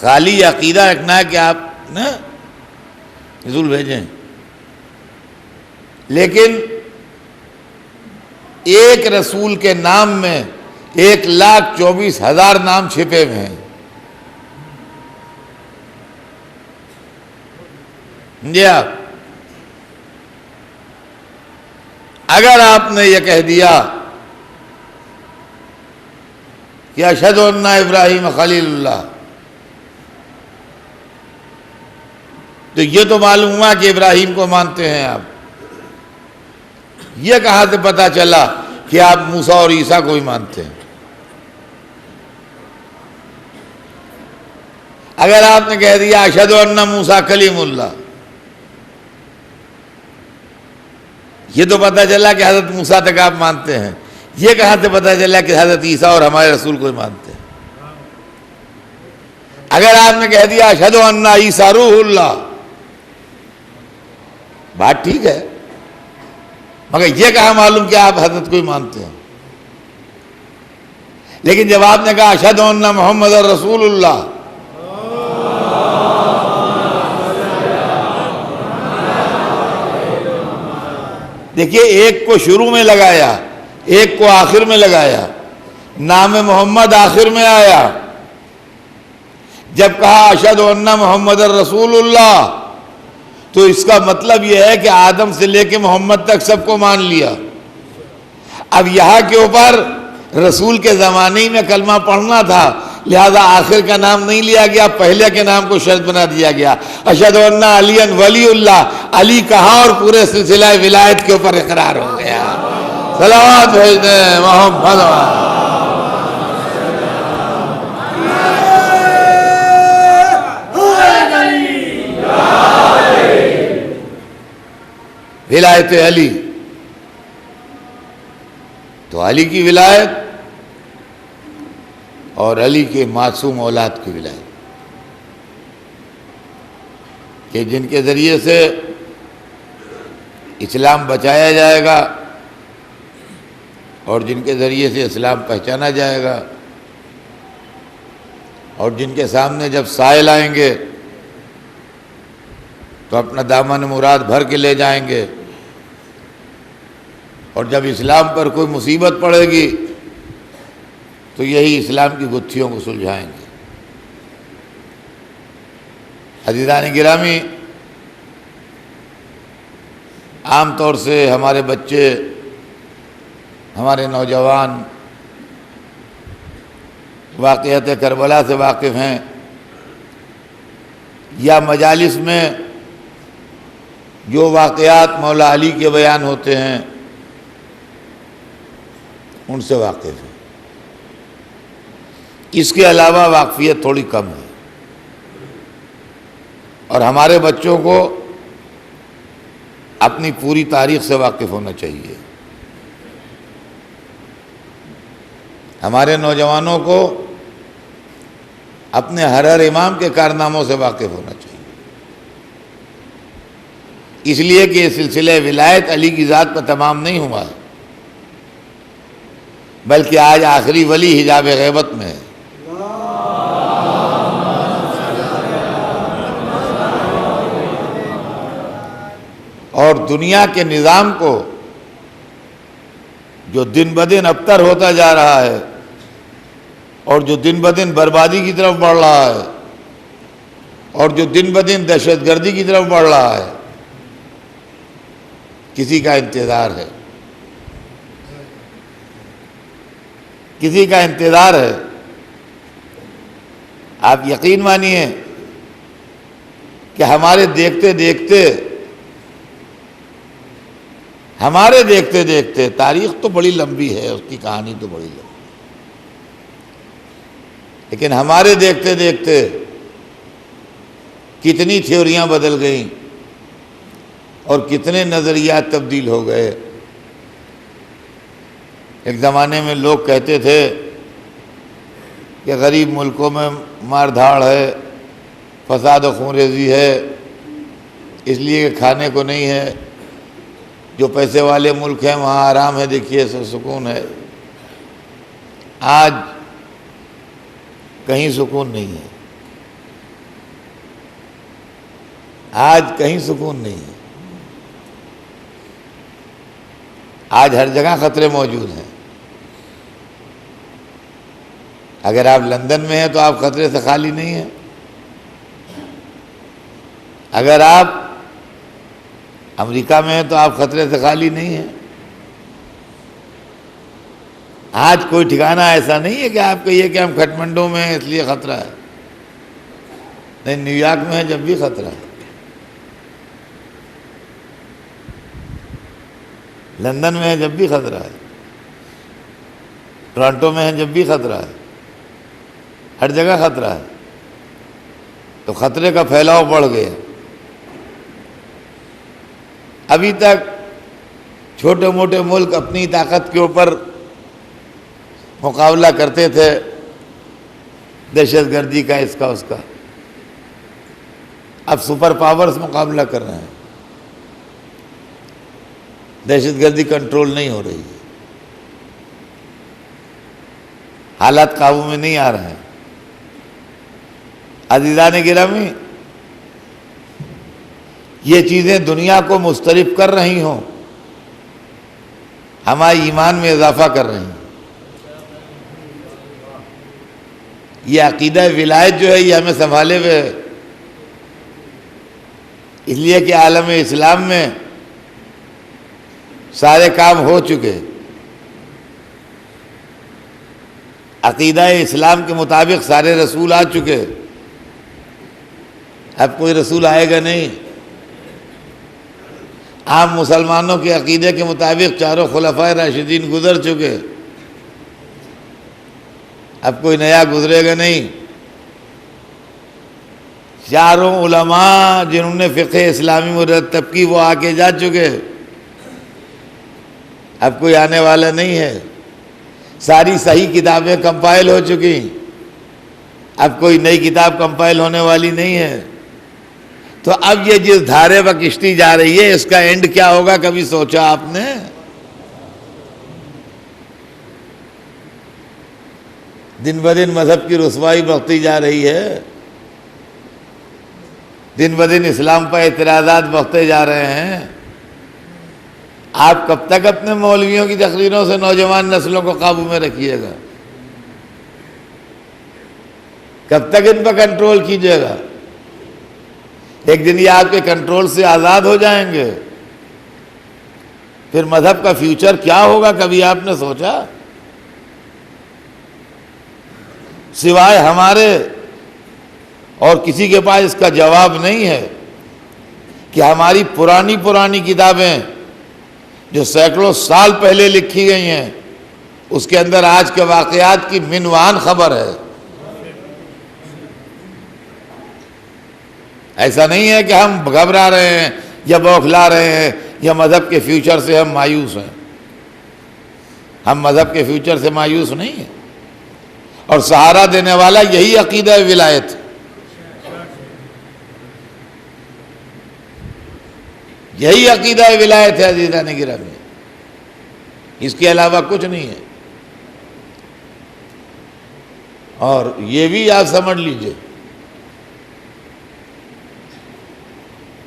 خالی یہ عقیدہ رکھنا ہے کہ آپ نا رسول بھیجے، لیکن ایک رسول کے نام میں 1,24,000 نام چھپے ہوئے ہیں۔ جی آپ اگر آپ نے یہ کہہ دیا کہ اشہد ان ابراہیم خلیل اللہ، تو یہ تو معلوم ہوا کہ ابراہیم کو مانتے ہیں آپ۔ یہ کہاں سے پتا چلا کہ آپ موسیٰ اور عیسیٰ کو ہی مانتے ہیں؟ اگر آپ نے کہہ دیا اشہد ان موسیٰ کلیم اللہ، یہ تو پتا چلا کہ حضرت موسیٰ تک آپ مانتے ہیں، یہ کہاں سے پتا چلا کہ حضرت عیسیٰ اور ہمارے رسول کو ہی مانتے ہیں؟ اگر آپ نے کہہ دیا اشہد ان عیسیٰ روح اللہ، بات ٹھیک ہے، مگر یہ کہاں معلوم کہ آپ حضرت کو ہی مانتے ہیں؟ لیکن جب آپ نے کہا اشہد ان محمد رسول اللہ، دیکھیے ایک کو شروع میں لگایا، ایک کو آخر میں لگایا، نام محمد آخر میں آیا۔ جب کہا اشہد ان محمد رسول اللہ، تو اس کا مطلب یہ ہے کہ آدم سے لے کے محمد تک سب کو مان لیا۔ اب یہاں کے اوپر رسول کے زمانے میں کلمہ پڑھنا تھا، لہذا آخر کا نام نہیں لیا گیا، پہلے کے نام کو شرط بنا دیا گیا۔ اشہد ان علی ولی اللہ، علی کہا اور پورے سلسلہ ولایت کے اوپر اقرار ہو گیا۔ صلوات بھیج دیں محمد۔ ولایت علی، تو علی کی ولایت اور علی کے معصوم اولاد کی ولایت، کہ جن کے ذریعے سے اسلام بچایا جائے گا اور جن کے ذریعے سے اسلام پہچانا جائے گا، اور جن کے سامنے جب سائل آئیں گے تو اپنا دامن مراد بھر کے لے جائیں گے، اور جب اسلام پر کوئی مصیبت پڑے گی تو یہی اسلام کی گتھیوں کو سلجھائیں گے۔ عزیزان گرامی، عام طور سے ہمارے بچے، ہمارے نوجوان واقعات کربلا سے واقف ہیں، یا مجالس میں جو واقعات مولا علی کے بیان ہوتے ہیں ان سے واقف ہیں۔ اس کے علاوہ واقفیت تھوڑی کم ہے، اور ہمارے بچوں کو اپنی پوری تاریخ سے واقف ہونا چاہیے۔ ہمارے نوجوانوں کو اپنے ہر امام کے کارناموں سے واقف ہونا چاہیے، اس لیے کہ یہ سلسلہ ولایت علی کی ذات پر تمام نہیں ہوا ہے، بلکہ آج آخری ولی حجاب غیبت میں ہے۔ اور دنیا کے نظام کو جو دن بدن ابتر ہوتا جا رہا ہے اور جو دن بدن بربادی کی طرف بڑھ رہا ہے اور جو دن بدن دہشت گردی کی طرف بڑھ رہا ہے، کسی کا انتظار ہے، کسی کا انتظار ہے۔ آپ یقین مانیے کہ ہمارے دیکھتے دیکھتے تاریخ تو بڑی لمبی ہے، اس کی کہانی تو بڑی لمبی، لیکن ہمارے دیکھتے دیکھتے کتنی تھیوریاں بدل گئیں اور کتنے نظریات تبدیل ہو گئے۔ ایک زمانے میں لوگ کہتے تھے کہ غریب ملکوں میں مار دھاڑ ہے، فساد و خون ریزی ہے، اس لیے کہ کھانے کو نہیں ہے۔ جو پیسے والے ملک ہیں وہاں آرام ہے، دیکھیے سکون ہے۔ آج کہیں سکون نہیں ہے۔ آج کہیں سکون نہیں ہے، آج ہر جگہ خطرے موجود ہیں۔ اگر آپ لندن میں ہیں تو آپ خطرے سے خالی نہیں ہیں، اگر آپ امریکہ میں ہیں تو آپ خطرے سے خالی نہیں ہیں۔ آج کوئی ٹھکانہ ایسا نہیں ہے کہ آپ کہیے کہ ہم کھٹمنڈو میں ہیں اس لیے خطرہ ہے، نہیں، نیو یارک میں ہے جب بھی خطرہ ہے، لندن میں ہے جب بھی خطرہ ہے، ٹورانٹو میں ہے جب بھی خطرہ ہے، ہر جگہ خطرہ ہے۔ تو خطرے کا پھیلاؤ بڑھ گیا۔ ابھی تک چھوٹے موٹے ملک اپنی طاقت کے اوپر مقابلہ کرتے تھے، دہشت گردی کا، اس کا اس کا۔ اب سپر پاورز مقابلہ کر رہے ہیں، دہشت گردی کنٹرول نہیں ہو رہی ہے، حالات قابو میں نہیں آ رہے ہیں۔ عزیزان گرامی، یہ چیزیں دنیا کو مضطرب کر رہی ہوں، ہمارے ایمان میں اضافہ کر رہی ہیں۔ یہ عقیدہ ولایت جو ہے یہ ہمیں سنبھالے ہوئے ہے، اس لیے کہ عالم اسلام میں سارے کام ہو چکے، عقیدہ اسلام کے مطابق سارے رسول آ چکے، اب کوئی رسول آئے گا نہیں۔ عام مسلمانوں کے عقیدے کے مطابق چاروں خلفائے راشدین گزر چکے، اب کوئی نیا گزرے گا نہیں۔ چاروں علماء جنہوں نے فقہ اسلامی مرتب کی وہ آگے جا چکے، اب کوئی آنے والا نہیں ہے۔ ساری صحیح کتابیں کمپائل ہو چکی، اب کوئی نئی کتاب کمپائل ہونے والی نہیں ہے۔ تو اب یہ جس دھارے پر کشتی جا رہی ہے اس کا اینڈ کیا ہوگا، کبھی سوچا آپ نے؟ دن بدن مذہب کی رسوائی بڑھتی جا رہی ہے، دن بدن اسلام پر اعتراضات بڑھتے جا رہے ہیں۔ آپ کب تک اپنے مولویوں کی تقریروں سے نوجوان نسلوں کو قابو میں رکھیے گا؟ کب تک ان پر کنٹرول کیجیے گا؟ ایک دن یہ آپ کے کنٹرول سے آزاد ہو جائیں گے، پھر مذہب کا فیوچر کیا ہوگا کبھی آپ نے سوچا؟ سوائے ہمارے اور کسی کے پاس اس کا جواب نہیں ہے کہ ہماری پرانی کتابیں جو سینکڑوں سال پہلے لکھی گئی ہیں اس کے اندر آج کے واقعات کی منوان خبر ہے۔ ایسا نہیں ہے کہ ہم گھبرا رہے ہیں یا بوکھلا رہے ہیں یا مذہب کے فیوچر سے ہم مایوس ہیں، ہم مذہب کے فیوچر سے مایوس نہیں ہیں، اور سہارا دینے والا یہی عقیدہ ولایت ہے، یہی عقیدہ ولایت ہے عزیزان گرامی، اس کے علاوہ کچھ نہیں ہے۔ اور یہ بھی آپ سمجھ لیجئے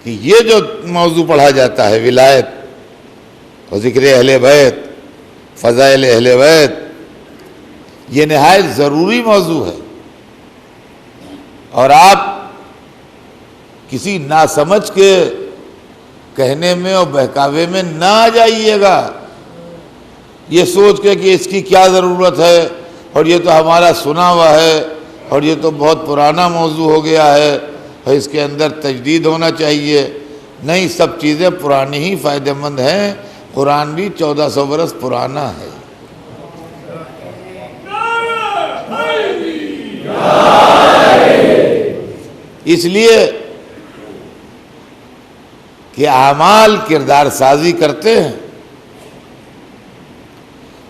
کہ یہ جو موضوع پڑھا جاتا ہے ولایت اور ذکر اہل بیت، فضائل اہل بیت، یہ نہایت ضروری موضوع ہے، اور آپ کسی ناسمجھ کے کہنے میں اور بہکاوے میں نہ آ جائیے گا، یہ سوچ کے کہ اس کی کیا ضرورت ہے اور یہ تو ہمارا سنا ہوا ہے اور یہ تو بہت پرانا موضوع ہو گیا ہے اور اس کے اندر تجدید ہونا چاہیے۔ نہیں، سب چیزیں پرانی ہی فائدہ مند ہیں، قرآن بھی 1400 برس پرانا ہے۔ اس لیے کہ اعمال کردار سازی کرتے ہیں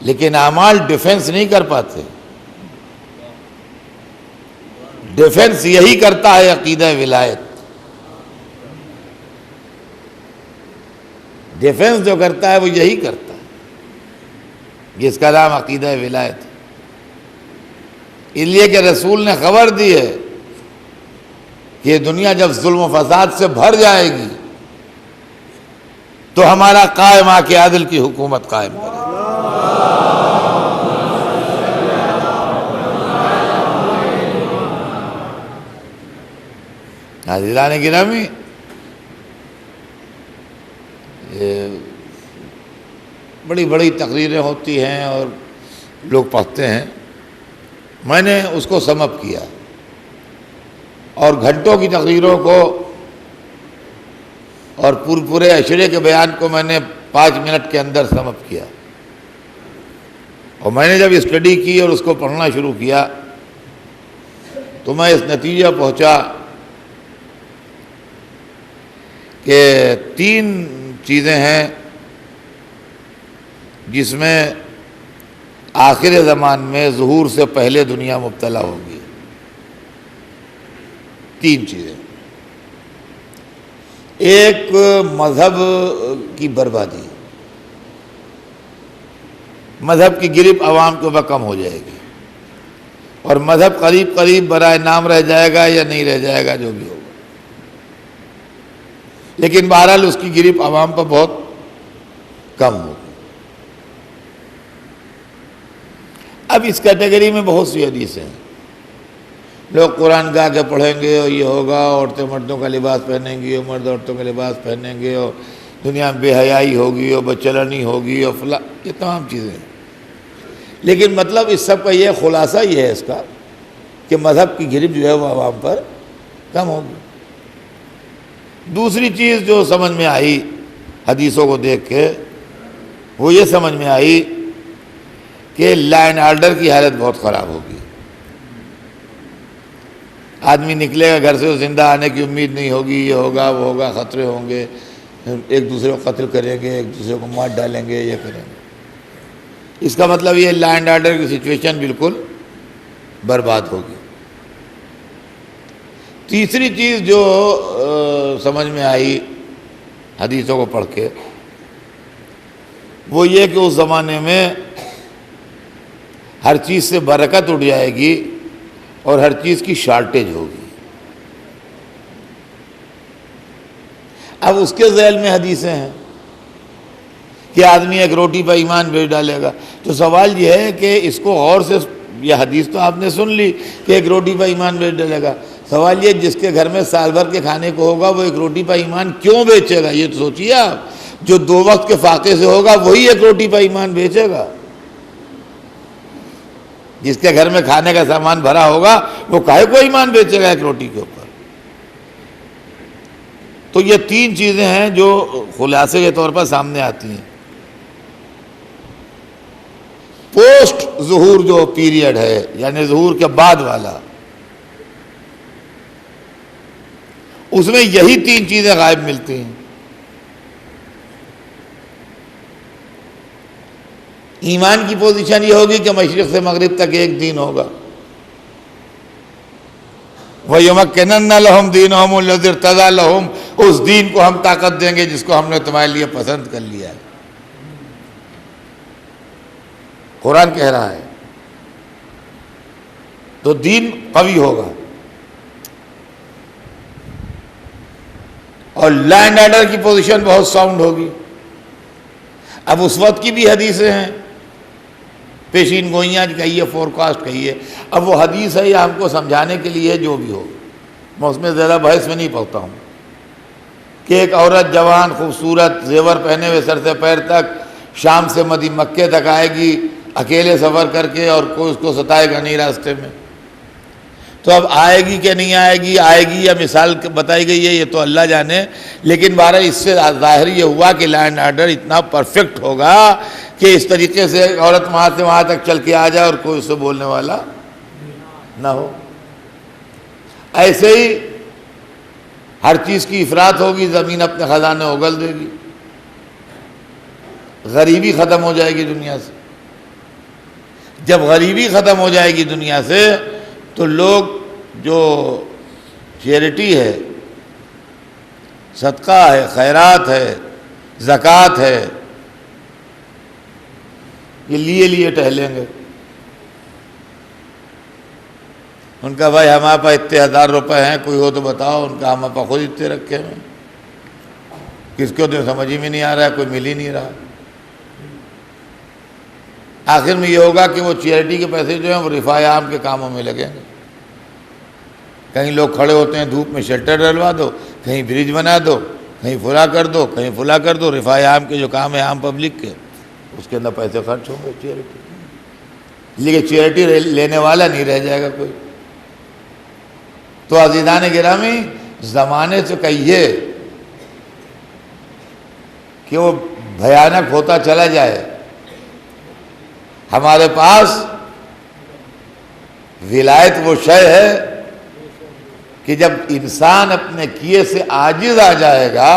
لیکن اعمال ڈیفنس نہیں کر پاتے۔ ڈیفنس یہی کرتا ہے عقیدہ ولایت، ڈیفنس جو کرتا ہے وہ یہی کرتا ہے، جس کا نام عقیدہ ولایت ہے۔ اس لیے کہ رسول نے خبر دی ہے کہ دنیا جب ظلم و فساد سے بھر جائے گی تو ہمارا قائم آ کے عدل کی حکومت قائم کرے. عزیزان گرامی، بڑی بڑی تقریریں ہوتی ہیں اور لوگ پڑھتے ہیں. میں نے اس کو سم اپ کیا اور گھنٹوں کی تقریروں کو اور پورے اشرے کے بیان کو میں نے 5 منٹ کے اندر سم اپ کیا. اور میں نے جب اسٹڈی کی اور اس کو پڑھنا شروع کیا تو میں اس نتیجہ پہنچا کہ 3 چیزیں ہیں جس میں آخر زمان میں ظہور سے پہلے دنیا مبتلا ہوگی. 3 چیزیں. ایک، مذہب کی بربادی، مذہب کی گرفت عوام کے اوپر کم ہو جائے گی اور مذہب قریب قریب برائے نام رہ جائے گا یا نہیں رہ جائے گا جو بھی ہوگا، لیکن بہرحال اس کی گرفت عوام پر بہت کم ہوگی. اب اس کیٹیگری میں بہت سی حدیثیں ہیں. لوگ قرآن گا کے پڑھیں گے اور یہ ہوگا، عورتیں مردوں کا لباس پہنیں گی اور مرد عورتوں کا لباس پہنیں گے اور دنیا میں بے حیائی ہوگی اور بچلنی ہوگی اور فلاں، یہ تمام چیزیں ہیں. لیکن مطلب اس سب کا یہ خلاصہ یہ ہے اس کا کہ مذہب کی گرفت جو ہے وہ عوام پر کم ہوگی. دوسری چیز جو سمجھ میں آئی حدیثوں کو دیکھ کے وہ یہ سمجھ میں آئی کہ لا اینڈ آرڈر کی حالت بہت خراب ہوگی. آدمی نکلے گا گھر سے وہ زندہ آنے کی امید نہیں ہوگی، یہ ہوگا وہ ہوگا، خطرے ہوں گے، ایک دوسرے کو قتل کریں گے، ایک دوسرے کو مار ڈالیں گے، یہ کریں گے. اس کا مطلب یہ لا اینڈ آرڈر کی سچویشن بالکل برباد ہوگی. تیسری چیز جو سمجھ میں آئی حدیثوں کو پڑھ کے وہ یہ کہ اس زمانے میں ہر چیز سے برکت اٹھ جائے گی اور ہر چیز کی شارٹیج ہوگی. اب اس کے ذیل میں حدیثیں ہیں کہ آدمی ایک روٹی پر ایمان بیچ ڈالے گا. تو سوال یہ ہے کہ اس کو غور سے، یہ حدیث تو آپ نے سن لی کہ ایک روٹی پر ایمان بیچ ڈالے گا. سوال یہ جس کے گھر میں سال بھر کے کھانے کو ہوگا وہ ایک روٹی پر ایمان کیوں بیچے گا؟ یہ تو سوچیے آپ. جو 2 وقت کے فاقے سے ہوگا وہی ایک روٹی پر ایمان بیچے گا. جس کے گھر میں کھانے کا سامان بھرا ہوگا وہ کاہے کو ایمان بیچے گا ایک روٹی کے اوپر؟ تو یہ 3 چیزیں ہیں جو خلاصے کے طور پر سامنے آتی ہیں. پوسٹ ظہور جو پیریڈ ہے یعنی ظہور کے بعد والا، اس میں یہی 3 چیزیں غائب ملتی ہیں. ایمان کی پوزیشن یہ ہوگی کہ مشرق سے مغرب تک ایک دین ہوگا. وَيُمَكِّنَنَّ لَهُمْ دِينَهُمُ الَّذِي ارْتَضَىٰ لَهُمْ، اس دین کو ہم طاقت دیں گے جس کو ہم نے تمہارے لیے پسند کر لیا ہے. قرآن کہہ رہا ہے. تو دین قوی ہوگا اور لا اینڈ آرڈر کی پوزیشن بہت ساؤنڈ ہوگی. اب اس وقت کی بھی حدیثیں ہیں، پیشین گوئیاں کہیے، فور کاسٹ کہیے. اب وہ حدیث ہے یا ہم کو سمجھانے کے لیے جو بھی ہو، میں اس میں زیادہ بحث میں نہیں پڑتا ہوں کہ ایک عورت جوان خوبصورت زیور پہنے ہوئے سر سے پیر تک شام سے مکے تک آئے گی اکیلے سفر کر کے اور کوئی اس کو ستائے گا نہیں راستے میں. تو اب آئے گی کہ نہیں آئے گی یا مثال بتائی گئی ہے یہ تو اللہ جانے. لیکن بہرحال اس سے ظاہر یہ ہوا کہ لا اینڈ آرڈر اتنا پرفیکٹ ہوگا کہ اس طریقے سے عورت وہاں سے وہاں تک چل کے آ جائے اور کوئی اس سے بولنے والا نہ ہو. ایسے ہی ہر چیز کی افراط ہوگی، زمین اپنے خزانے اگل دے گی، غریبی ختم ہو جائے گی دنیا سے. جب غریبی ختم ہو جائے گی دنیا سے تو لوگ جو چیریٹی ہے، صدقہ ہے، خیرات ہے، زکوٰۃ ہے، یہ لیے ٹہلیں گے. ان کا بھائی ہمارے پاس اتنے 1000 روپے ہیں، کوئی ہو تو بتاؤ۔ ان کا ہمارے پاس خود اتنے رکھے ہیں، کس کو تو سمجھ ہی میں نہیں آ رہا ہے، کوئی مل ہی نہیں رہا۔ آخر میں یہ ہوگا کہ وہ چیریٹی کے پیسے جو ہیں وہ رفاع عام کے کاموں میں لگیں گے۔ کہیں لوگ کھڑے ہوتے ہیں دھوپ میں، شیلٹر ڈلوا دو، کہیں برج بنا دو، کہیں فلاں کر دو، کہیں فلاں کر دو۔ رفاع عام کے جو کام ہے عام پبلک کے، اس کے اندر پیسے خرچ ہوں گے چیریٹی، لیکن چیریٹی لینے والا نہیں رہ جائے گا کوئی۔ تو عزیزان گرامی، زمانے سے کہیے کہ وہ بھیانک ہوتا چلا جائے، ہمارے پاس ولایت وہ شے ہے کہ جب انسان اپنے کیے سے عاجز آ جائے گا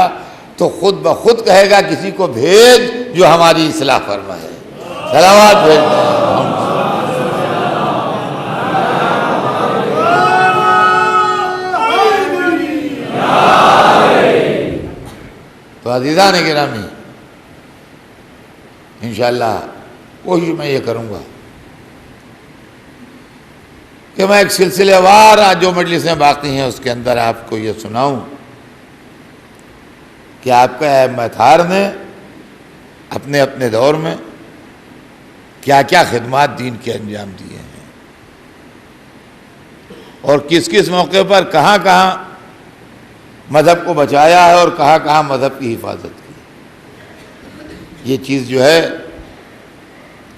تو خود بخود کہے گا کسی کو بھیج جو ہماری اصلاح فرمائے۔ صلوات بھیجتے ہیں۔ تو عزیزان گرامی، انشاءاللہ کوشش میں یہ کروں گا کہ میں ایک سلسلے وار آج جو مجلسیں باقی ہیں اس کے اندر آپ کو یہ سناؤں کہ آپ کا ائمہ اطہار نے اپنے اپنے دور میں کیا کیا خدمات دین کے انجام دیے ہیں، اور کس کس موقع پر کہاں کہاں مذہب کو بچایا ہے اور کہاں کہاں مذہب کی حفاظت کی۔ یہ چیز جو ہے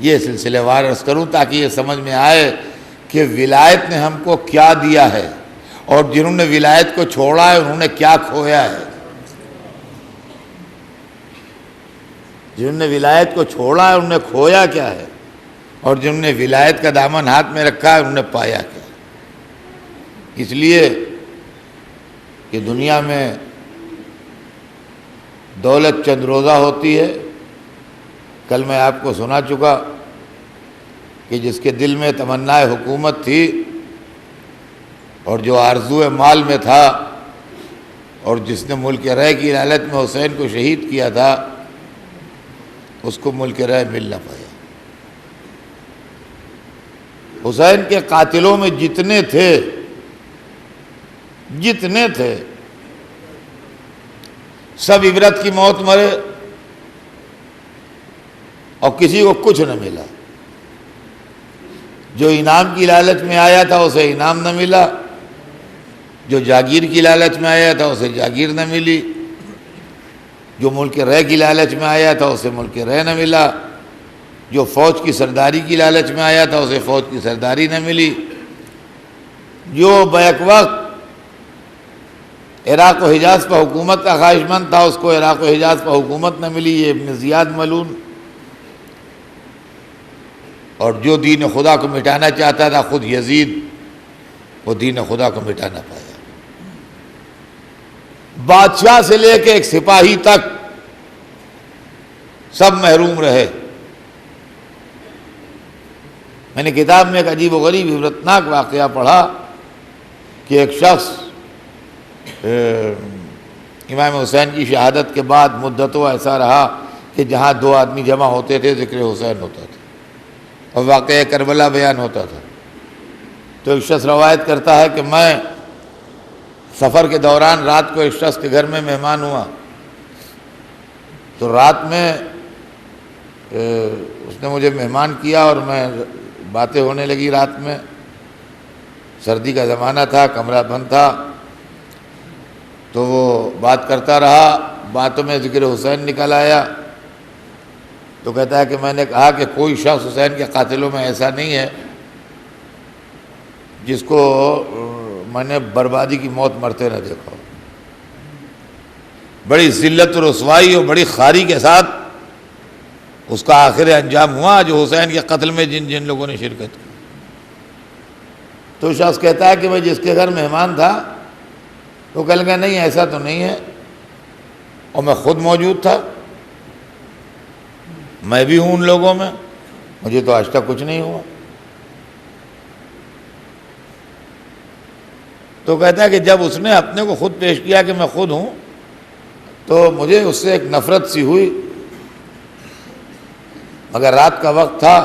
یہ سلسلے وار عرض کروں تاکہ یہ سمجھ میں آئے کہ ولایت نے ہم کو کیا دیا ہے، اور جنہوں نے ولایت کو چھوڑا ہے انہوں نے کیا کھویا ہے۔ جنہوں نے ولایت کو چھوڑا ہے انہوں نے کھویا کیا ہے، اور جنہوں نے ولایت کا دامن ہاتھ میں رکھا ہے انہوں نے پایا کیا ہے۔ اس لیے کہ دنیا میں دولت چند روزہ ہوتی ہے۔ کل میں آپ کو سنا چکا کہ جس کے دل میں تمنا حکومت تھی اور جو آرزو مال میں تھا، اور جس نے ملک رہ کی لالچ میں حسین کو شہید کیا تھا، اس کو ملک رہ مل نہ پایا۔ حسین کے قاتلوں میں جتنے تھے سب عبرت کی موت مرے، اور کسی کو کچھ نہ ملا۔ جو انعام کی لالچ میں آیا تھا اسے انعام نہ ملا، جو جاگیر کی لالچ میں آیا تھا اسے جاگیر نہ ملی، جو ملک رہ کی لالچ میں آیا تھا اسے ملک رہ نہ ملا، جو فوج کی سرداری کی لالچ میں آیا تھا اسے فوج کی سرداری نہ ملی، جو بیک وقت عراق و حجاز پر حکومت کا خواہش مند تھا اس کو عراق و حجاز پر حکومت نہ ملی، یہ ابن زیاد ملعون۔ اور جو دین خدا کو مٹانا چاہتا تھا خود یزید، وہ دین خدا کو مٹا نہ پایا۔ بادشاہ سے لے کے ایک سپاہی تک سب محروم رہے۔ میں نے کتاب میں ایک عجیب و غریب عبرتناک واقعہ پڑھا کہ ایک شخص امام حسین کی شہادت کے بعد مدتوں ایسا رہا کہ جہاں 2 آدمی جمع ہوتے تھے ذکر حسین ہوتا تھا اور واقعہ کربلا بیان ہوتا تھا۔ تو ایک شخص روایت کرتا ہے کہ میں سفر کے دوران رات کو ایک شخص کے گھر میں مہمان ہوا، تو رات میں اس نے مجھے مہمان کیا اور میں باتیں ہونے لگی۔ رات میں سردی کا زمانہ تھا، کمرہ بند تھا، تو وہ بات کرتا رہا، باتوں میں ذکر حسین نکل آیا۔ تو کہتا ہے کہ میں نے کہا کہ کوئی شخص حسین کے قاتلوں میں ایسا نہیں ہے جس کو میں نے بربادی کی موت مرتے نہ دیکھا ہو۔ بڑی ذلت و رسوائی اور بڑی خاری کے ساتھ اس کا آخر انجام ہوا جو حسین کے قتل میں جن جن لوگوں نے شرکت کی۔ تو شخص کہتا ہے کہ میں جس کے گھر مہمان تھا تو کہہ لگا نہیں ایسا تو نہیں ہے، اور میں خود موجود تھا، میں بھی ہوں ان لوگوں میں، مجھے تو آج تک کچھ نہیں ہوا۔ تو کہتا ہے کہ جب اس نے اپنے کو خود پیش کیا کہ میں خود ہوں تو مجھے اس سے ایک نفرت سی ہوئی، مگر رات کا وقت تھا،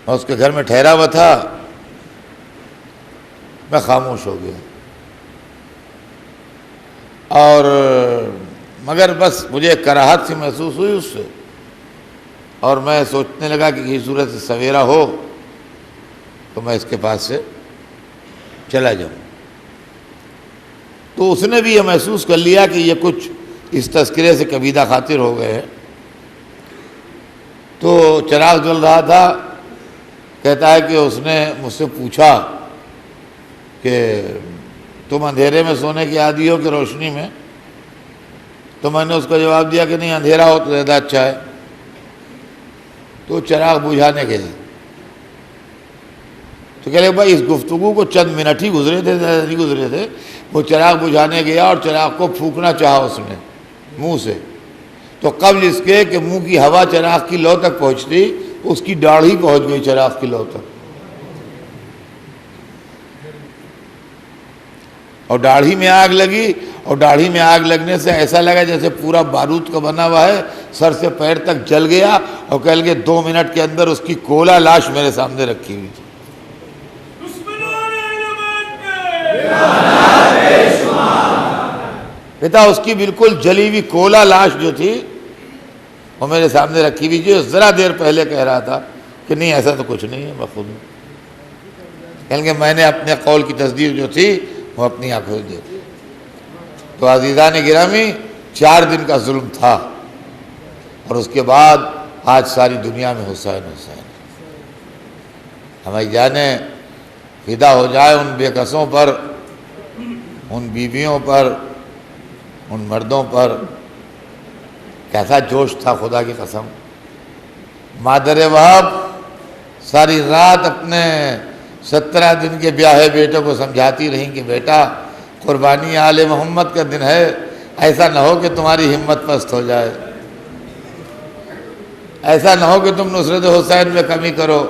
میں اس کے گھر میں ٹھہرا ہوا تھا، میں خاموش ہو گیا، اور مگر بس مجھے ایک کراہت سی محسوس ہوئی اس سے، اور میں سوچنے لگا کہ کسی صورت سے سویرا ہو تو میں اس کے پاس سے چلا جاؤں۔ تو اس نے بھی یہ محسوس کر لیا کہ یہ کچھ اس تذکرے سے کبیدہ خاطر ہو گئے ہیں، تو چراغ جل رہا تھا، کہتا ہے کہ اس نے مجھ سے پوچھا کہ تم اندھیرے میں سونے کی عادی ہو کہ روشنی میں؟ تو میں نے اس کو جواب دیا کہ نہیں، اندھیرا ہو تو زیادہ اچھا ہے۔ تو چراغ بجھانے گئے، تو کہہ لے بھائی اس گفتگو کو چند منٹ ہی گزرے تھے، زیادہ نہیں گزرے تھے، وہ چراغ بجھانے گیا اور چراغ کو پھونکنا چاہا اس نے منہ سے، تو قبل اس کے کہ منہ کی ہوا چراغ کی لو تک پہنچتی، اس کی داڑھی پہنچ گئی چراغ کی لو تک، اور داڑھی میں آگ لگی، اور داڑھی میں آگ لگنے سے ایسا لگا جیسے پورا بارود کا بنا ہوا ہے، سر سے پیر تک جل گیا، اور کہہ لگے 2 منٹ کے اندر اس کی کولا لاش میرے سامنے رکھی ہوئی تھی۔ پتا اس کی بالکل جلی ہوئی کولا لاش جو تھی وہ میرے سامنے رکھی ہوئی، جو ذرا دیر پہلے کہہ رہا تھا کہ نہیں ایسا تو کچھ نہیں ہے، میں خود ہوں، کہیں گے میں نے اپنے قول کی تصدیق جو تھی وہ اپنی آنکھوں سے دیکھی۔ تو عزیزان گرامی، 4 دن کا ظلم تھا، اور اس کے بعد آج ساری دنیا میں حسین حسین۔ ہمیں جانیں فدا ہو جائے ان بے کسوں پر، ان بیویوں پر، ان مردوں پر، کیسا جوش تھا خدا کی قسم۔ مادر وہب ساری رات اپنے 17 دن کے بیاہے بیٹے کو سمجھاتی رہیں کہ بیٹا قربانی آل محمد کا دن ہے، ایسا نہ ہو کہ تمہاری ہمت پست ہو جائے، ایسا نہ ہو کہ تم نصرت حسین میں کمی کرو،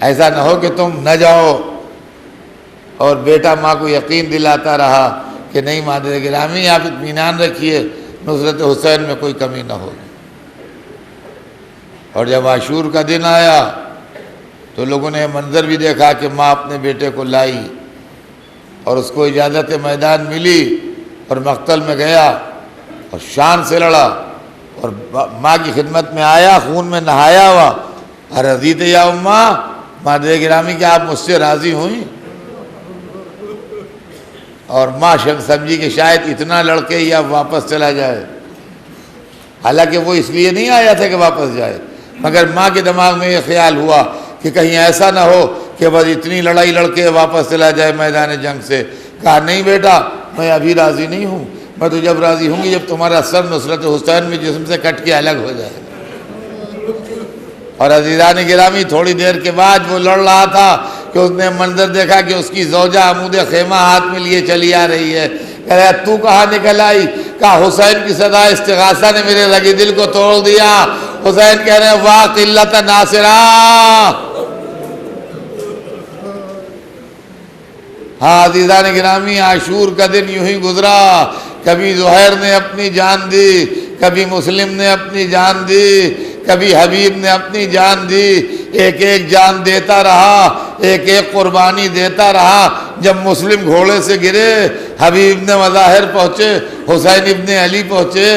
ایسا نہ ہو کہ تم نہ جاؤ۔ اور بیٹا ماں کو یقین دلاتا رہا کہ نہیں مادر گرامی آپ اطمینان رکھیے، نصرت حسین میں کوئی کمی نہ ہوگی۔ اور جب عاشور کا دن آیا تو لوگوں نے منظر بھی دیکھا کہ ماں اپنے بیٹے کو لائی، اور اس کو اجازت میدان ملی، اور مقتل میں گیا اور شان سے لڑا، اور ماں کی خدمت میں آیا، خون میں نہایا ہوا، رضیت یا اماں، مادر گرامی کیا آپ مجھ سے راضی ہوئیں؟ اور ماں سمجھی کہ شاید اتنا لڑکے ہی اب واپس چلا جائے، حالانکہ وہ اس لیے نہیں آیا تھا کہ واپس جائے، مگر ماں کے دماغ میں یہ خیال ہوا کہ کہیں ایسا نہ ہو کہ بس اتنی لڑائی لڑکے واپس چلا جائے میدان جنگ سے۔ کہا نہیں بیٹا میں ابھی راضی نہیں ہوں، میں تو جب راضی ہوں گی جب تمہارا سر نصرت حسین میں جسم سے کٹ کے الگ ہو جائے۔ اور عزیزان گرامی تھوڑی دیر کے بعد وہ لڑ رہا تھا کہ اس نے منظر دیکھا کہ اس کی زوجہ عمود خیمہ ہاتھ میں لیے چلی آ رہی ہے۔ کہہ رہا تو کہاں نکل آئی؟ کہا حسین کی صدا استغاثہ نے میرے رگی دل کو توڑ دیا۔ حسین کہہ رہے ہیں واہ قلت ناصرہ۔ ہاں عزیزان گرامی عاشور کا دن یوں ہی گزرا، کبھی زہیر نے اپنی جان دی، کبھی مسلم نے اپنی جان دی، کبھی حبیب نے اپنی جان دی، ایک ایک جان دیتا رہا، ایک ایک قربانی دیتا رہا۔ جب مسلم گھوڑے سے گرے، حبیب نے مظاہر پہنچے، حسین ابن علی پہنچے۔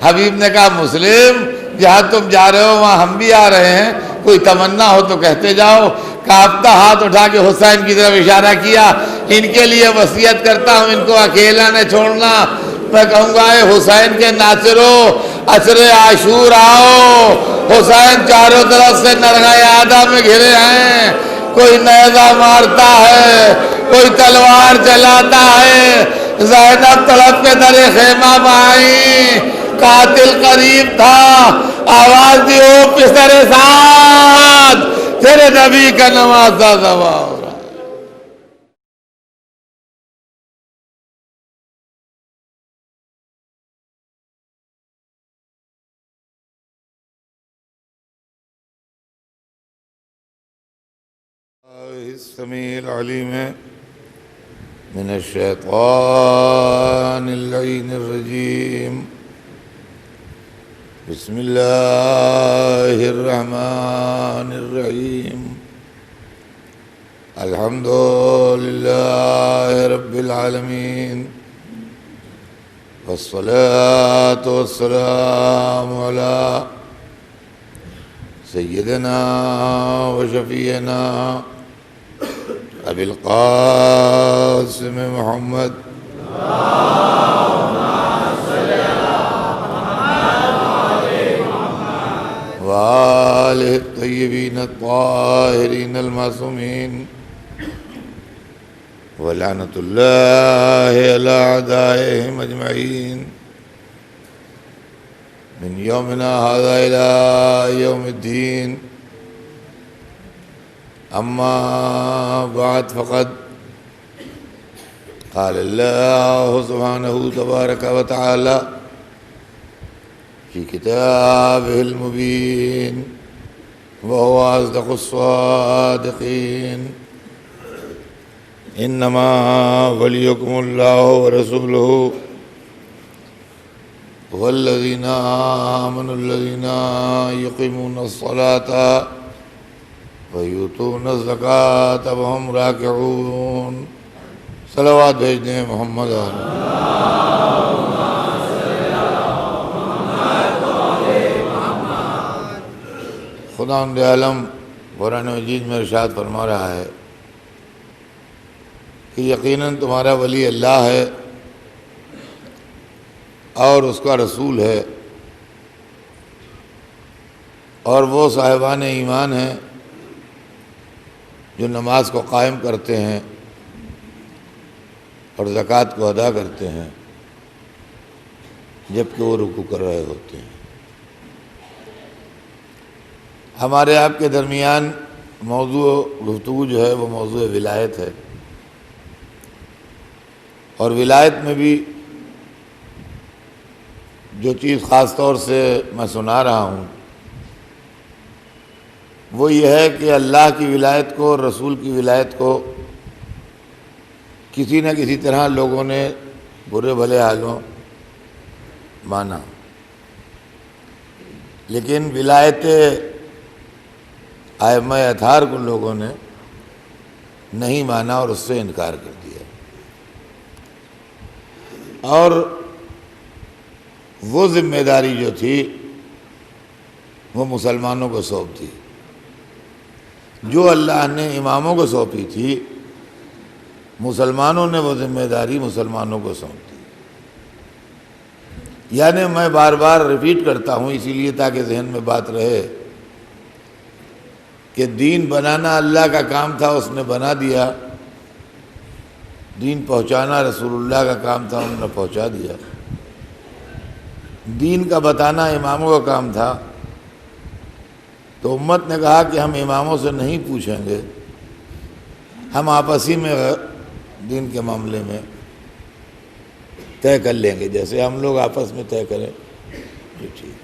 حبیب نے کہا مسلم جہاں تم جا رہے ہو وہاں ہم بھی آ رہے ہیں، کوئی تمنا ہو تو کہتے جاؤ۔ کانپتا ہاتھ اٹھا کے حسین کی طرف اشارہ کیا، ان کے لیے وصیت کرتا ہوں ان کو اکیلا نہ چھوڑنا۔ میں کہوں گا اے حسین کے ناصرو، عصر عاشور آؤ، حسین چاروں طرف سے نرغہ عادہ میں گھرے ہیں، کوئی نیزہ مارتا ہے، کوئی تلوار چلاتا ہے۔ زینب تڑپ کے در خیمہ پائی، قاتل قریب تھا، آواز دی او پسر سعد، تیرے نبی کا نوازہ ذبح ہو رہا ہے۔ السمیع العلیم من الشیطان اللعین الرجیم، بسم اللہ الرحمن الرحیم، الحمد لله رب العالمين والصلاة والسلام على سيدنا وشفيعنا أبي القاسم محمد وآله الطيبين الطاهرين المعصومين ولعنة الله على أعدائهم أجمعين من يومنا هذا إلى يوم الدين. أما بعد فقد قال الله سبحانه تبارك وتعالى في كتابه المبين وهو أصدق الصادقين: إنما وليكم الله ورسوله والذين آمنوا الذين يقيمون الصلاة ويؤتون الزكاة وهم راكعون. صلوات بھیج دیں محمد خداوند عالم قرآن مجید میں ارشاد فرما رہا ہے کہ یقیناً تمہارا ولی اللہ ہے اور اس کا رسول ہے، اور وہ صاحبان ایمان ہیں جو نماز کو قائم کرتے ہیں اور زکوٰۃ کو ادا کرتے ہیں جبکہ وہ رکوع کر رہے ہوتے ہیں۔ ہمارے آپ کے درمیان موضوع گفتگو جو ہے وہ موضوع ولایت ہے، اور ولایت میں بھی جو چیز خاص طور سے میں سنا رہا ہوں وہ یہ ہے کہ اللہ کی ولایت کو اور رسول کی ولایت کو کسی نہ کسی طرح لوگوں نے برے بھلے حالوں مانا، لیکن ولایت ائمہ اطہار کو لوگوں نے نہیں مانا اور اس سے انکار کر دیا، اور وہ ذمہ داری جو تھی وہ مسلمانوں کو سونپ دی۔ جو اللہ نے اماموں کو سونپی تھی، مسلمانوں نے وہ ذمہ داری مسلمانوں کو سونپ دی۔ یعنی میں بار بار ریپیٹ کرتا ہوں اسی لیے تاکہ ذہن میں بات رہے کہ دین بنانا اللہ کا کام تھا، اس نے بنا دیا، دین پہنچانا رسول اللہ کا کام تھا، انہوں نے پہنچا دیا، دین کا بتانا اماموں کا کام تھا، تو امت نے کہا کہ ہم اماموں سے نہیں پوچھیں گے، ہم آپسی میں دین کے معاملے میں طے کر لیں گے، جیسے ہم لوگ آپس میں طے کریں جی ٹھیک۔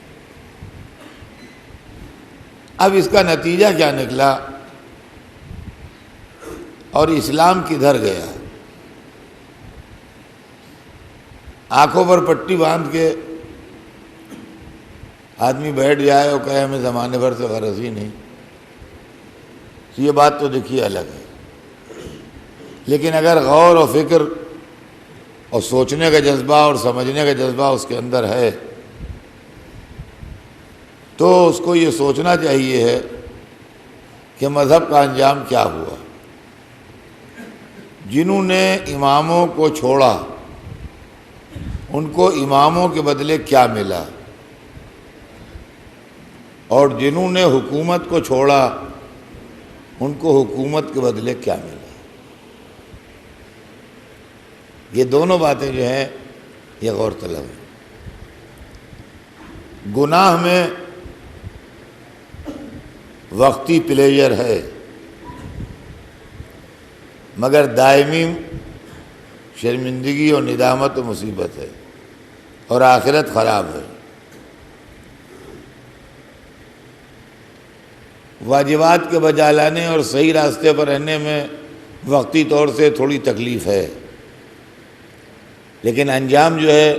اب اس کا نتیجہ کیا نکلا اور اسلام کدھر گیا؟ آنکھوں پر پٹی باندھ کے آدمی بیٹھ جائے اور کہے ہمیں زمانے بھر سے غرض ہی نہیں، یہ بات تو دیکھیے الگ ہے، لیکن اگر غور و فکر اور سوچنے کا جذبہ اور سمجھنے کا جذبہ اس کے اندر ہے تو اس کو یہ سوچنا چاہیے ہے کہ مذہب کا انجام کیا ہوا۔ جنہوں نے اماموں کو چھوڑا ان کو اماموں کے بدلے کیا ملا، اور جنہوں نے حکومت کو چھوڑا ان کو حکومت کے بدلے کیا ملا۔ یہ دونوں باتیں جو ہیں یہ غور طلب ہیں۔ گناہ میں وقتی پلیجر ہے مگر دائمی شرمندگی اور ندامت و مصیبت ہے، اور آخرت خراب ہے۔ واجبات کے بجا لانے اور صحیح راستے پر رہنے میں وقتی طور سے تھوڑی تکلیف ہے، لیکن انجام جو ہے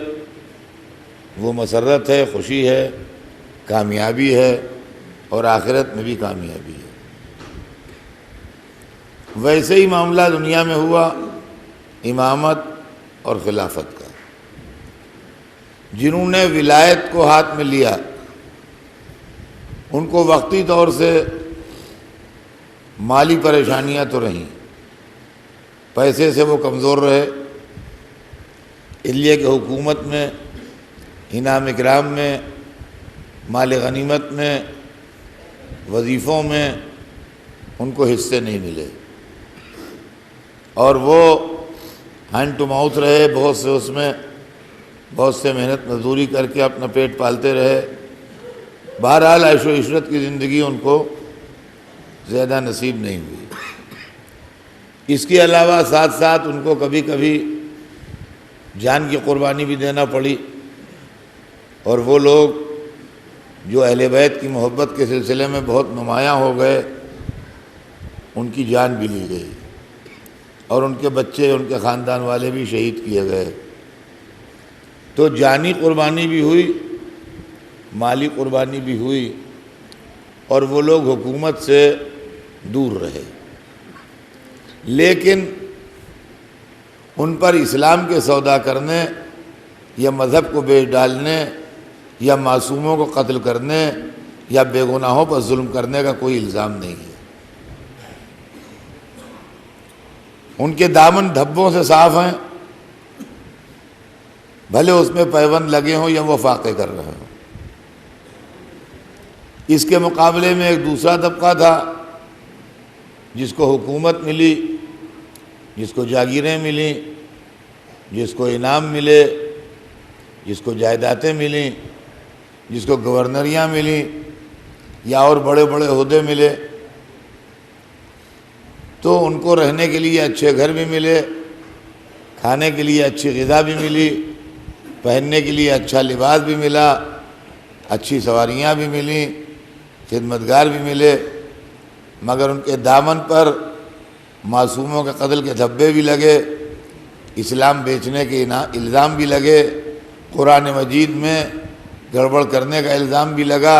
وہ مسرت ہے، خوشی ہے، کامیابی ہے، اور آخرت میں بھی کامیابی ہے۔ ویسے ہی معاملہ دنیا میں ہوا امامت اور خلافت کا۔ جنہوں نے ولایت کو ہاتھ میں لیا ان کو وقتی طور سے مالی پریشانیاں تو رہیں، پیسے سے وہ کمزور رہے، اس لیے کہ حکومت میں، انعام اکرام میں، مال غنیمت میں، وظیفوں میں ان کو حصے نہیں ملے، اور وہ ہینڈ ٹو ماؤتھ رہے، بہت سے محنت مزدوری کر کے اپنا پیٹ پالتے رہے۔ بہرحال عیش و عشرت کی زندگی ان کو زیادہ نصیب نہیں ہوئی۔ اس کے علاوہ ساتھ ساتھ ان کو کبھی کبھی جان کی قربانی بھی دینا پڑی، اور وہ لوگ جو اہل بیت کی محبت کے سلسلے میں بہت نمایاں ہو گئے ان کی جان بھی لی گئی، اور ان کے بچے، ان کے خاندان والے بھی شہید کیے گئے۔ تو جانی قربانی بھی ہوئی، مالی قربانی بھی ہوئی، اور وہ لوگ حکومت سے دور رہے، لیکن ان پر اسلام کے سودا کرنے یا مذہب کو بیچ ڈالنے یا معصوموں کو قتل کرنے یا بے گناہوں پر ظلم کرنے کا کوئی الزام نہیں ہے۔ ان کے دامن دھبوں سے صاف ہیں، بھلے اس میں پیوند لگے ہوں یا وہ فاقے کر رہے ہوں۔ اس کے مقابلے میں ایک دوسرا طبقہ تھا جس کو حکومت ملی، جس کو جاگیریں ملیں، جس کو انعام ملے، جس کو جائیدادیں ملیں، جس کو گورنریاں ملیں یا اور بڑے بڑے عہدے ملے، تو ان کو رہنے کے لیے اچھے گھر بھی ملے، کھانے کے لیے اچھی غذا بھی ملی، پہننے کے لیے اچھا لباس بھی ملا، اچھی سواریاں بھی ملیں، خدمتگار بھی ملے، مگر ان کے دامن پر معصوموں کے قتل کے دھبے بھی لگے، اسلام بیچنے کے الزام بھی لگے، قرآن مجید میں گڑبڑ کرنے کا الزام بھی لگا،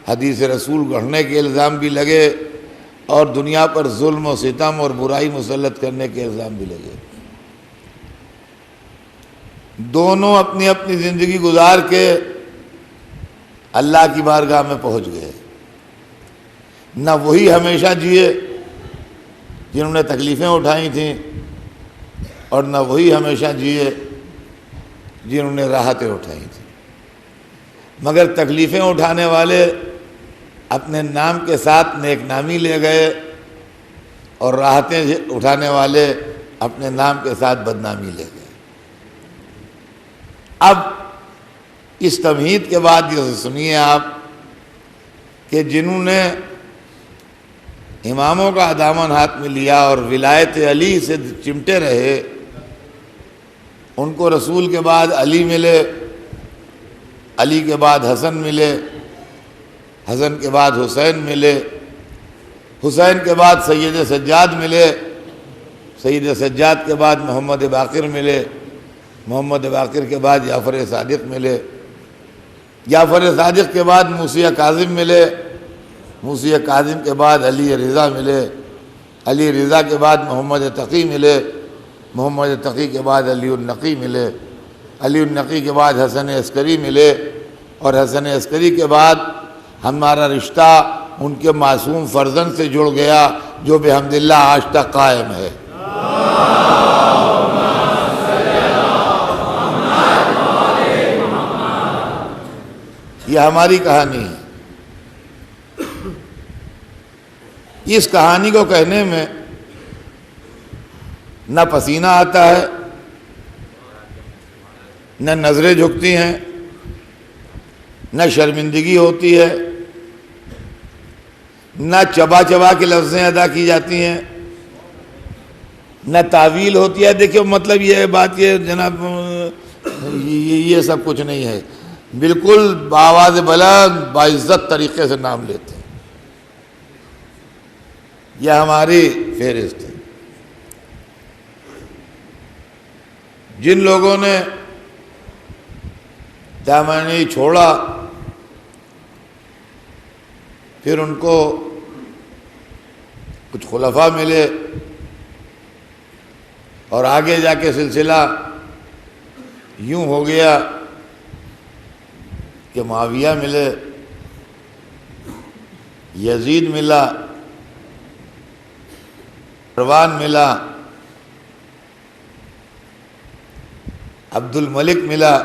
حدیث رسول گڑھنے کے الزام بھی لگے، اور دنیا پر ظلم و ستم اور برائی مسلط کرنے کے الزام بھی لگے۔ دونوں اپنی اپنی زندگی گزار کے اللہ کی بارگاہ میں پہنچ گئے۔ نہ وہی ہمیشہ جیے جنہوں نے تکلیفیں اٹھائی تھیں، اور نہ وہی ہمیشہ جیے جنہوں نے راحتیں اٹھائی تھیں، مگر تکلیفیں اٹھانے والے اپنے نام کے ساتھ نیک نامی لے گئے، اور راحتیں اٹھانے والے اپنے نام کے ساتھ بدنامی لے گئے۔ اب اس تمہید کے بعد یہ سنیے آپ کہ جنہوں نے اماموں کا دامن ہاتھ میں لیا اور ولایت علی سے چمٹے رہے، ان کو رسول کے بعد علی ملے، علی کے بعد حسن ملے، حسن کے بعد حسین ملے، حسین کے بعد سید سجاد ملے، سید سجاد کے بعد محمد باقر ملے، محمد باقر کے بعد جعفر صادق ملے، جعفر صادق کے بعد موسی کاظم ملے، موسی کاظم کے بعد علی رضا ملے، علی رضا کے بعد محمد تقی ملے، محمد تقی کے بعد علی النقی ملے، علی النقی کے بعد حسن عسکری ملے، اور حسن عسکری کے بعد ہمارا رشتہ ان کے معصوم فرزند سے جڑ گیا جو بحمداللہ آج تک قائم ہے۔ یہ ہماری کہانی ہے۔ اس کہانی کو کہنے میں نہ پسینہ آتا ہے، نہ نظریں جھکتی ہیں، نہ شرمندگی ہوتی ہے، نہ چبا چبا کے لفظیں ادا کی جاتی ہیں، نہ تعویل ہوتی ہے۔ دیکھیے مطلب یہ ہے، بات یہ جناب یہ سب کچھ نہیں ہے، بالکل بآواز بلند باعزت طریقے سے نام لیتے ہیں۔ یہ ہماری فہرست ہے۔ جن لوگوں نے دامنی چھوڑا، پھر ان کو کچھ خلفاء ملے، اور آگے جا کے سلسلہ یوں ہو گیا کہ معاویہ ملے، یزید ملا، مروان ملا، عبد الملک ملا۔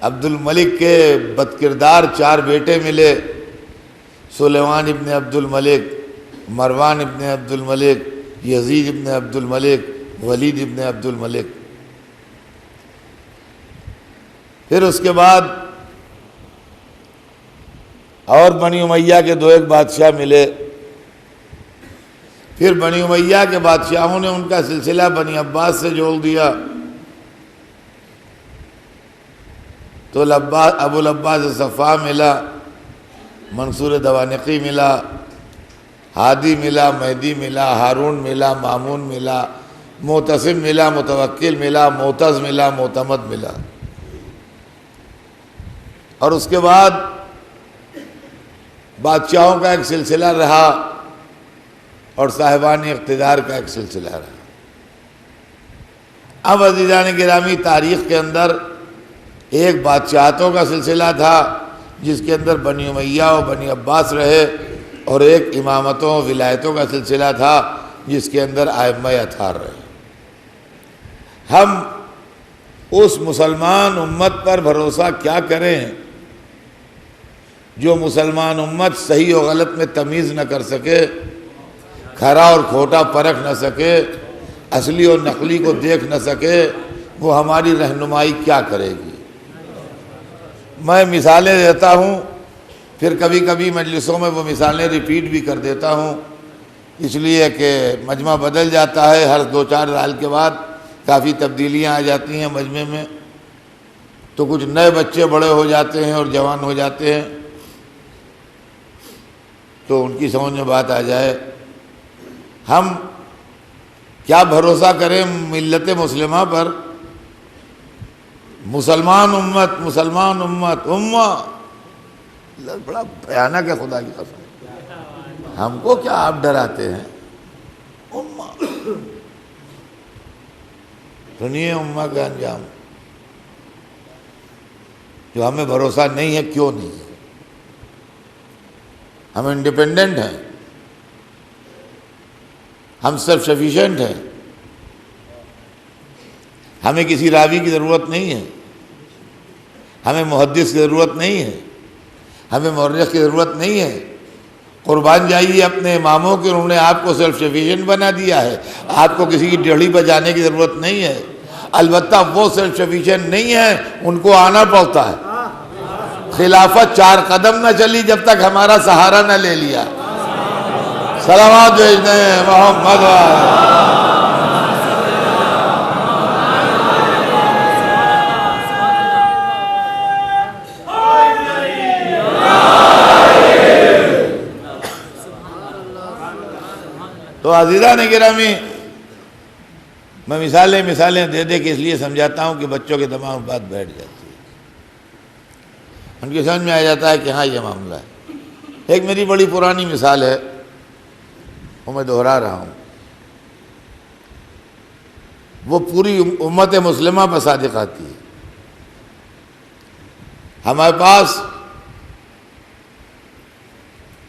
عبد الملک کے بدکردار 4 بیٹے ملے، سلیمان ابن عبد الملک، مروان ابن عبد الملک، یزید ابن عبد الملک، ولید ابن عبد الملک۔ پھر اس کے بعد اور بنی امیہ کے 2 بادشاہ ملے۔ پھر بنی امیہ کے بادشاہوں نے ان کا سلسلہ بنی عباس سے جوڑ دیا، تو ابو العباس صفا ملا، منصور دوانقی ملا، ہادی ملا، مہدی ملا، ہارون ملا، مامون ملا، معتصم ملا، متوکل ملا، معتز ملا، معتمد ملا۔ اور اس کے بعد بادشاہوں کا ایک سلسلہ رہا اور صاحبان اقتدار کا ایک سلسلہ رہا۔ اب عزیزان گرامی، تاریخ کے اندر ایک بادشاہتوں کا سلسلہ تھا جس کے اندر بنی امیہ و بنی عباس رہے، اور ایک امامتوں و ولایتوں کا سلسلہ تھا جس کے اندر ائمہ اطہار رہے۔ ہم اس مسلمان امت پر بھروسہ کیا کریں جو مسلمان امت صحیح و غلط میں تمیز نہ کر سکے، کھرا اور کھوٹا پرکھ نہ سکے، اصلی اور نقلی کو دیکھ نہ سکے، وہ ہماری رہنمائی کیا کرے گی؟ میں مثالیں دیتا ہوں، پھر کبھی کبھی مجلسوں میں وہ مثالیں ریپیٹ بھی کر دیتا ہوں، اس لیے کہ مجمع بدل جاتا ہے، ہر 2-4 سال کے بعد کافی تبدیلیاں آ جاتی ہیں مجمع میں، تو کچھ نئے بچے بڑے ہو جاتے ہیں اور جوان ہو جاتے ہیں، تو ان کی سمجھ میں بات آ جائے۔ ہم کیا بھروسہ کریں ملت مسلمہ پر؟ مسلمان امت بڑا بھیانک ہے، خدا کی قسم۔ ہم کو کیا آپ ڈراتے ہیں؟ امہ، سنیے امہ کا انجام۔ جو ہمیں بھروسہ نہیں ہے، کیوں نہیں ہے؟ ہم انڈیپینڈنٹ ہیں، ہم سیلف سفیشینٹ ہیں، ہمیں کسی راوی کی ضرورت نہیں ہے، ہمیں محدث کی ضرورت نہیں ہے، ہمیں مورخ کی ضرورت نہیں ہے۔ قربان جائیے اپنے اماموں کے، انہوں نے آپ کو سیلف سفیشینٹ بنا دیا ہے، آپ کو کسی کی ڈڑھی بجانے کی ضرورت نہیں ہے۔ البتہ وہ سیلف سفیشینٹ نہیں ہے، ان کو آنا پڑتا ہے۔ خلافت 4 قدم نہ چلی جب تک ہمارا سہارا نہ لے لیا۔ صلوات بھیجتے ہیں محمد تو عزیزان گرامی، میں مثالیں دے کے اس لیے سمجھاتا ہوں کہ بچوں کے دماغ میں بات بیٹھ جاتی ہے، ان کی سمجھ میں آ جاتا ہے کہ ہاں یہ معاملہ ہے۔ ایک میری بڑی پرانی مثال ہے، وہ میں دہرا رہا ہوں، وہ پوری امت مسلمہ پر صادق آتی ہے۔ ہمارے پاس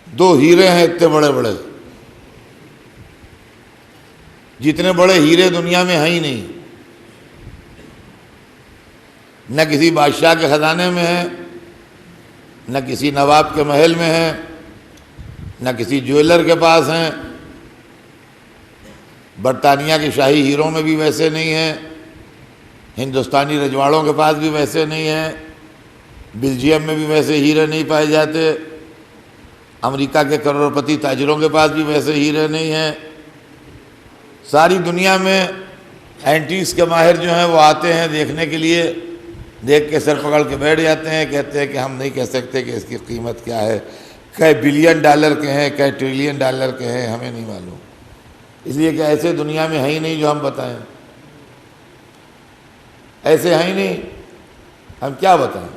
2 ہیرے ہیں، اتنے بڑے بڑے، جتنے بڑے ہیرے دنیا میں ہیں ہی نہیں، نہ کسی بادشاہ کے خزانے میں ہیں، نہ کسی نواب کے محل میں ہیں، نہ کسی جویلر کے پاس ہیں، برطانیہ کے شاہی ہیروں میں بھی ویسے نہیں ہیں، ہندوستانی رجواڑوں کے پاس بھی ویسے نہیں ہیں، بیلجیم میں بھی ویسے ہیرے نہیں پائے جاتے، امریکہ کے کروڑپتی تاجروں کے پاس بھی ویسے ہیرے نہیں ہیں۔ ساری دنیا میں اینٹیکس کے ماہر جو ہیں وہ آتے ہیں دیکھنے کے لیے، دیکھ کے سر پکڑ کے بیٹھ جاتے ہیں، کہتے ہیں کہ ہم نہیں کہہ سکتے کہ اس کی قیمت کیا ہے، کئی بلین ڈالر کے ہیں، کئی ٹریلین ڈالر کے ہیں، ہمیں نہیں معلوم، اس لیے کہ ایسے دنیا میں ہے ہی نہیں جو ہم بتائیں، ایسے ہیں ہی نہیں، ہم کیا بتائیں؟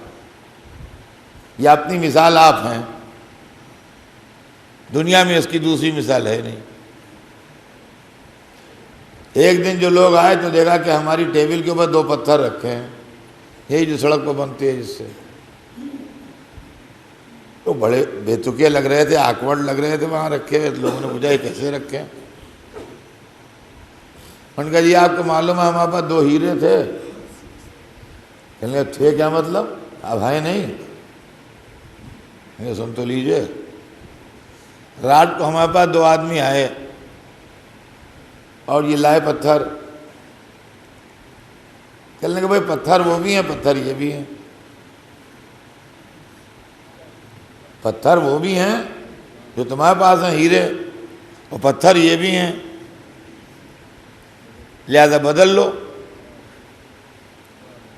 یہ اپنی مثال آپ ہیں، دنیا میں اس کی دوسری مثال ہے نہیں۔ ایک دن جو لوگ آئے تو دیکھا کہ ہماری ٹیبل کے اوپر 2 پتھر رکھے ہیں، یہی جو سڑک پہ بنتی ہے جس سے، تو بڑے بے تکے لگ رہے تھے، آکورڈ لگ رہے تھے وہاں رکھے ہوئے۔ لوگوں نے پوچھا یہ کیسے رکھے ہیں؟ ان کا جی آپ کو معلوم ہے ہمارے پاس 2 ہیرے تھے۔ کہنے لگے تھے کیا مطلب؟ اب ہے نہیں؟ سن تو لیجئے، رات کو ہمارے پاس 2 آدمی آئے اور یہ لائے پتھر۔ کہنے لگے بھائی پتھر وہ بھی ہیں، پتھر یہ بھی ہیں۔ پتھر وہ بھی ہیں جو تمہارے پاس ہیں ہیرے، اور پتھر یہ بھی ہیں، لہذا بدل لو۔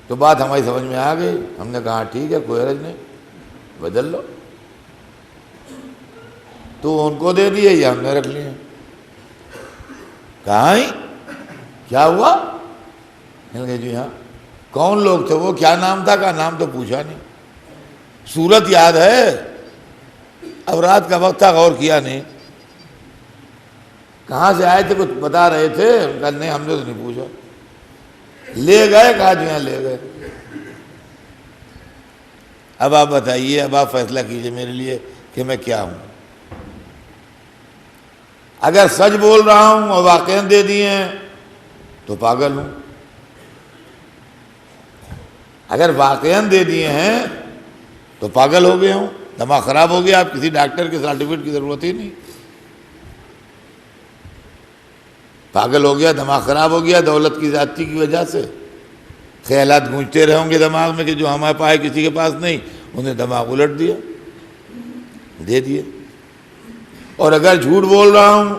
تو بات ہماری سمجھ میں آ گئی، ہم نے کہا ٹھیک ہے کوئی حرج نہیں، بدل لو۔ تو ان کو دے دیے یا ہم نے رکھ لیے؟ کہاں ہی کیا ہوا؟ مل گئے جی ہاں۔ کون لوگ تھے وہ؟ کیا نام تھا؟ کہا نام تو پوچھا نہیں، صورت یاد ہے، اب رات کا وقت تھا غور کیا نہیں۔ کہاں سے آئے تھے کچھ بتا رہے تھے؟ کہا نہیں ہم نے تو نہیں پوچھا۔ لے گئے؟ کہا جی ہاں لے گئے۔ اب آپ بتائیے، اب آپ فیصلہ کیجئے میرے لیے کہ میں کیا ہوں۔ اگر سچ بول رہا ہوں اور واقعاً دے دیے ہیں تو پاگل ہوں، اگر واقعاً دے دیے ہیں تو پاگل ہو گئے ہوں، دماغ خراب ہو گیا، آپ کسی ڈاکٹر کے سرٹیفکیٹ کی ضرورت ہی نہیں۔ پاگل ہو گیا، دماغ خراب ہو گیا دولت کی زیادتی کی وجہ سے۔ خیالات گونجتے رہوں گے دماغ میں کہ جو ہمارے پاس کسی کے پاس نہیں، انہیں دماغ الٹ دیا، دے دیے۔ اور اگر جھوٹ بول رہا ہوں،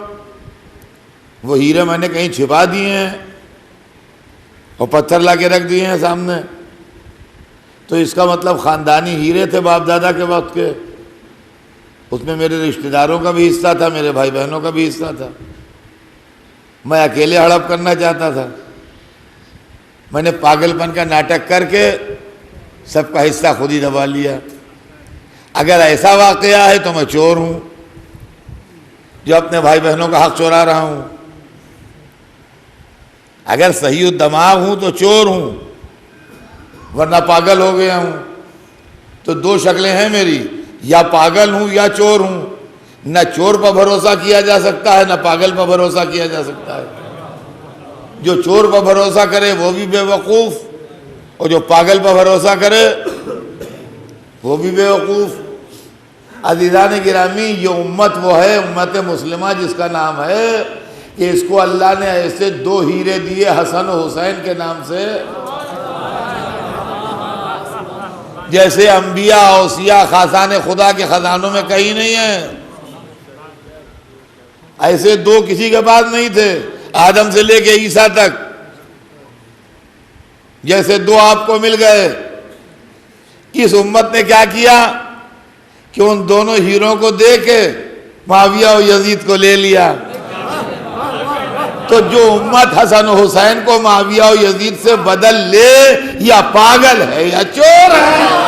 وہ ہیرے میں نے کہیں چھپا دیے ہیں اور پتھر لا کے رکھ دیے ہیں سامنے، تو اس کا مطلب خاندانی ہیرے تھے باپ دادا کے وقت کے، اس میں میرے رشتہ داروں کا بھی حصہ تھا، میرے بھائی بہنوں کا بھی حصہ تھا۔ میں اکیلے ہڑپ کرنا چاہتا تھا، میں نے پاگل پن کا ناٹک کر کے سب کا حصہ خود ہی دبا لیا۔ اگر ایسا واقعہ ہے تو میں چور ہوں جو اپنے بھائی بہنوں کا حق چورا رہا ہوں۔ اگر صحیح الدماغ ہوں تو چور ہوں، ورنہ پاگل ہو گیا ہوں۔ تو 2 شکلیں ہیں میری، یا پاگل ہوں یا چور ہوں۔ نہ چور پر بھروسہ کیا جا سکتا ہے، نہ پاگل پر بھروسہ کیا جا سکتا ہے۔ جو چور پر بھروسہ کرے وہ بھی بے وقوف، اور جو پاگل پر بھروسہ کرے وہ بھی بے وقوف۔ عزیزان گرامی، یہ امت وہ ہے، امت مسلمہ، جس کا نام ہے کہ اس کو اللہ نے ایسے 2 ہیرے دیے حسن و حسین کے نام سے، جیسے انبیاء اوصیاء خاصان خدا کے خزانوں میں کہیں نہیں ہیں۔ ایسے 2 کسی کے پاس نہیں تھے، آدم سے لے کے عیسیٰ تک جیسے 2 آپ کو مل گئے۔ اس امت نے کیا کیا کہ ان دونوں ہیروں کو دے کے معاویہ و یزید کو لے لیا۔ تو جو امت حسن و حسین کو معاویہ و یزید سے بدل لے، یا پاگل ہے یا چور ہے۔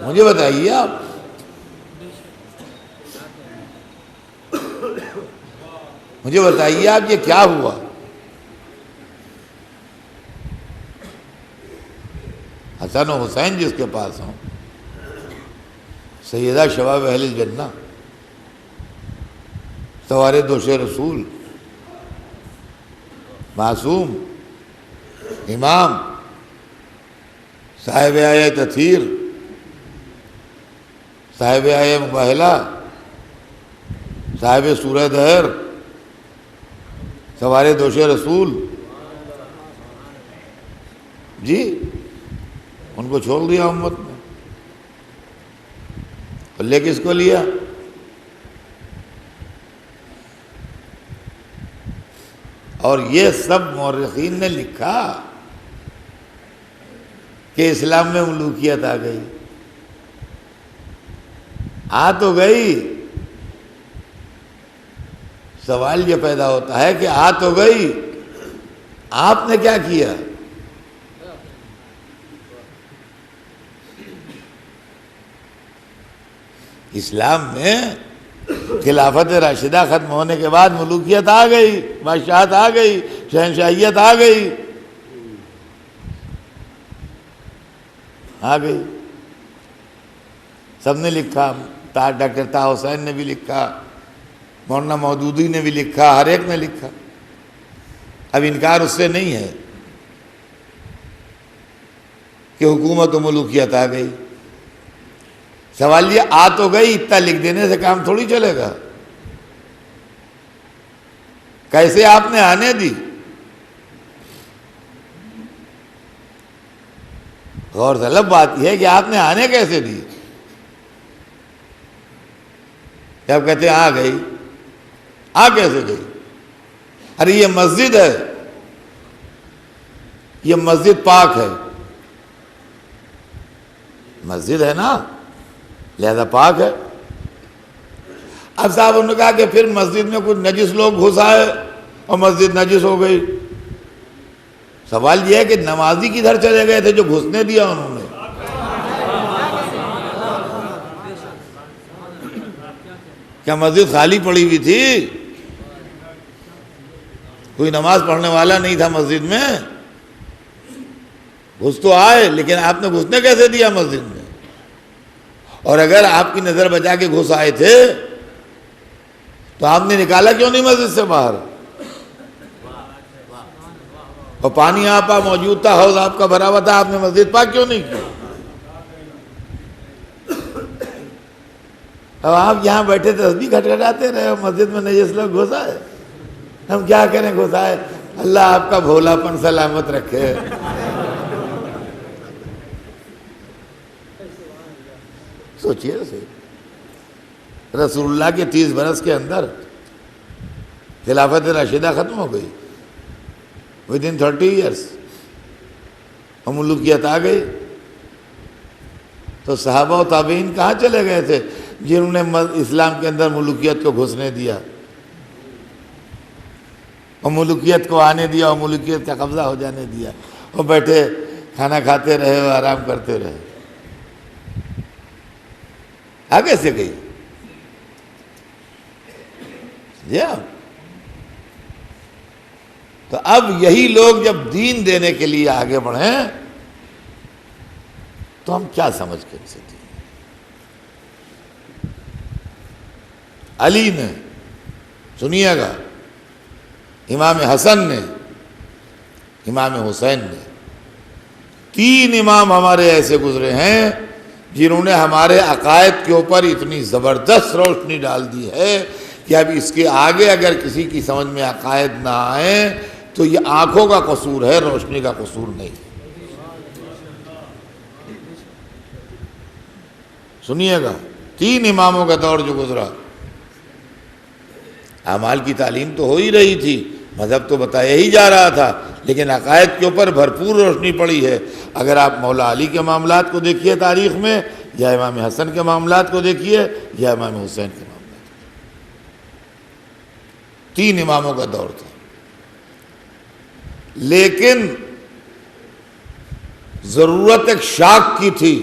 مجھے بتائیے آپ، مجھے بتائیے آپ یہ کیا ہوا؟ حسن و حسین جس کے پاس ہوں، سیدہ شباب اہل الجنہ، سوارِ دوش رسول، معصوم، امام، صاحب آیہ تطہیر، صاحب آیہ مباہلہ، صاحب سورہ دہر، سوارے دوش رسول جی، ان کو چھوڑ دیا امت نے، اور لے کس کو لیا؟ اور یہ سب مورخین نے لکھا کہ اسلام میں ملوکیت آ گئی، آ تو گئی، سوال یہ پیدا ہوتا ہے کہ آ تو گئی، آپ نے کیا کیا؟ اسلام میں خلافت راشدہ ختم ہونے کے بعد ملوکیت آ گئی، بادشاہت آ گئی، شہنشاہیت آ گئی، آ گئی۔ سب نے لکھا، ڈاکٹر طاہر حسین نے بھی لکھا، مولانا مودودی نے بھی لکھا، ہر ایک نے لکھا۔ اب انکار اس سے نہیں ہے کہ حکومت و ملوکیت آ گئی۔ سوال یہ آ تو گئی، اتنا لکھ دینے سے کام تھوڑی چلے گا۔ کیسے آپ نے آنے دی؟ غور طلب بات یہ ہے کہ آپ نے آنے کیسے دی؟ کہ آپ کہتے ہیں آ گئی، آ کیسے گئی؟ ارے یہ مسجد ہے، یہ مسجد پاک ہے، مسجد ہے نا، لہذا پاک ہے۔ اب صاحب انہوں نے کہا کہ پھر مسجد میں کچھ نجس لوگ گھس آئے اور مسجد نجس ہو گئی۔ سوال یہ ہے کہ نمازی کدھر چلے گئے تھے جو گھسنے دیا انہوں نے؟ کیا مسجد خالی پڑی ہوئی تھی؟ کوئی نماز پڑھنے والا نہیں تھا مسجد میں؟ گھس تو آئے، لیکن آپ نے گھسنے کیسے دیا مسجد میں؟ اور اگر آپ کی نظر بچا کے گھس آئے تھے تو آپ نے نکالا کیوں نہیں مسجد سے باہر؟ اور پانی آپ موجود تھا، حوض آپ کا بھرا ہوا تھا، آپ نے مسجد پاک کیوں نہیں کی؟ اب آپ یہاں بیٹھے تسبیح کھٹکھٹاتے رہے اور مسجد میں نجس لوگ گھس آئے، ہم کیا کریں گھس آئے؟ اللہ آپ کا بھولا پن سلامت رکھے۔ سوچئے صحیح، رسول اللہ کے 30 برس کے اندر خلافت راشدہ ختم ہو گئی، within 30 years، اور ملوکیت آ گئی۔ تو صحابہ و تابعین کہاں چلے گئے تھے جنہوں نے اسلام کے اندر ملوکیت کو گھسنے دیا اور ملوکیت کو آنے دیا اور ملوکیت کا قبضہ ہو جانے دیا، اور بیٹھے کھانا کھاتے رہے اور آرام کرتے رہے؟ آگے سے گئی جی ہاں۔ تو اب یہی لوگ جب دین دینے کے لیے آگے بڑھیں تو ہم کیا سمجھ کے ان سے دیں؟ علی نے، سنیے گا، امام حسن نے، امام حسین نے، 3 امام ہمارے ایسے گزرے ہیں جنہوں نے ہمارے عقائد کے اوپر اتنی زبردست روشنی ڈال دی ہے کہ اب اس کے آگے اگر کسی کی سمجھ میں عقائد نہ آئیں تو یہ آنکھوں کا قصور ہے، روشنی کا قصور نہیں۔ سنیے گا، 3 اماموں کا دور جو گزرا، اعمال کی تعلیم تو ہو ہی رہی تھی، مذہب تو بتایا ہی جا رہا تھا، لیکن عقائد کے اوپر بھرپور روشنی پڑی ہے۔ اگر آپ مولا علی کے معاملات کو دیکھیے تاریخ میں، یا امام حسن کے معاملات کو دیکھیے، یا امام حسین کے معاملات کو، 3 اماموں کا دور تھا۔ لیکن ضرورت ایک شاک کی تھی،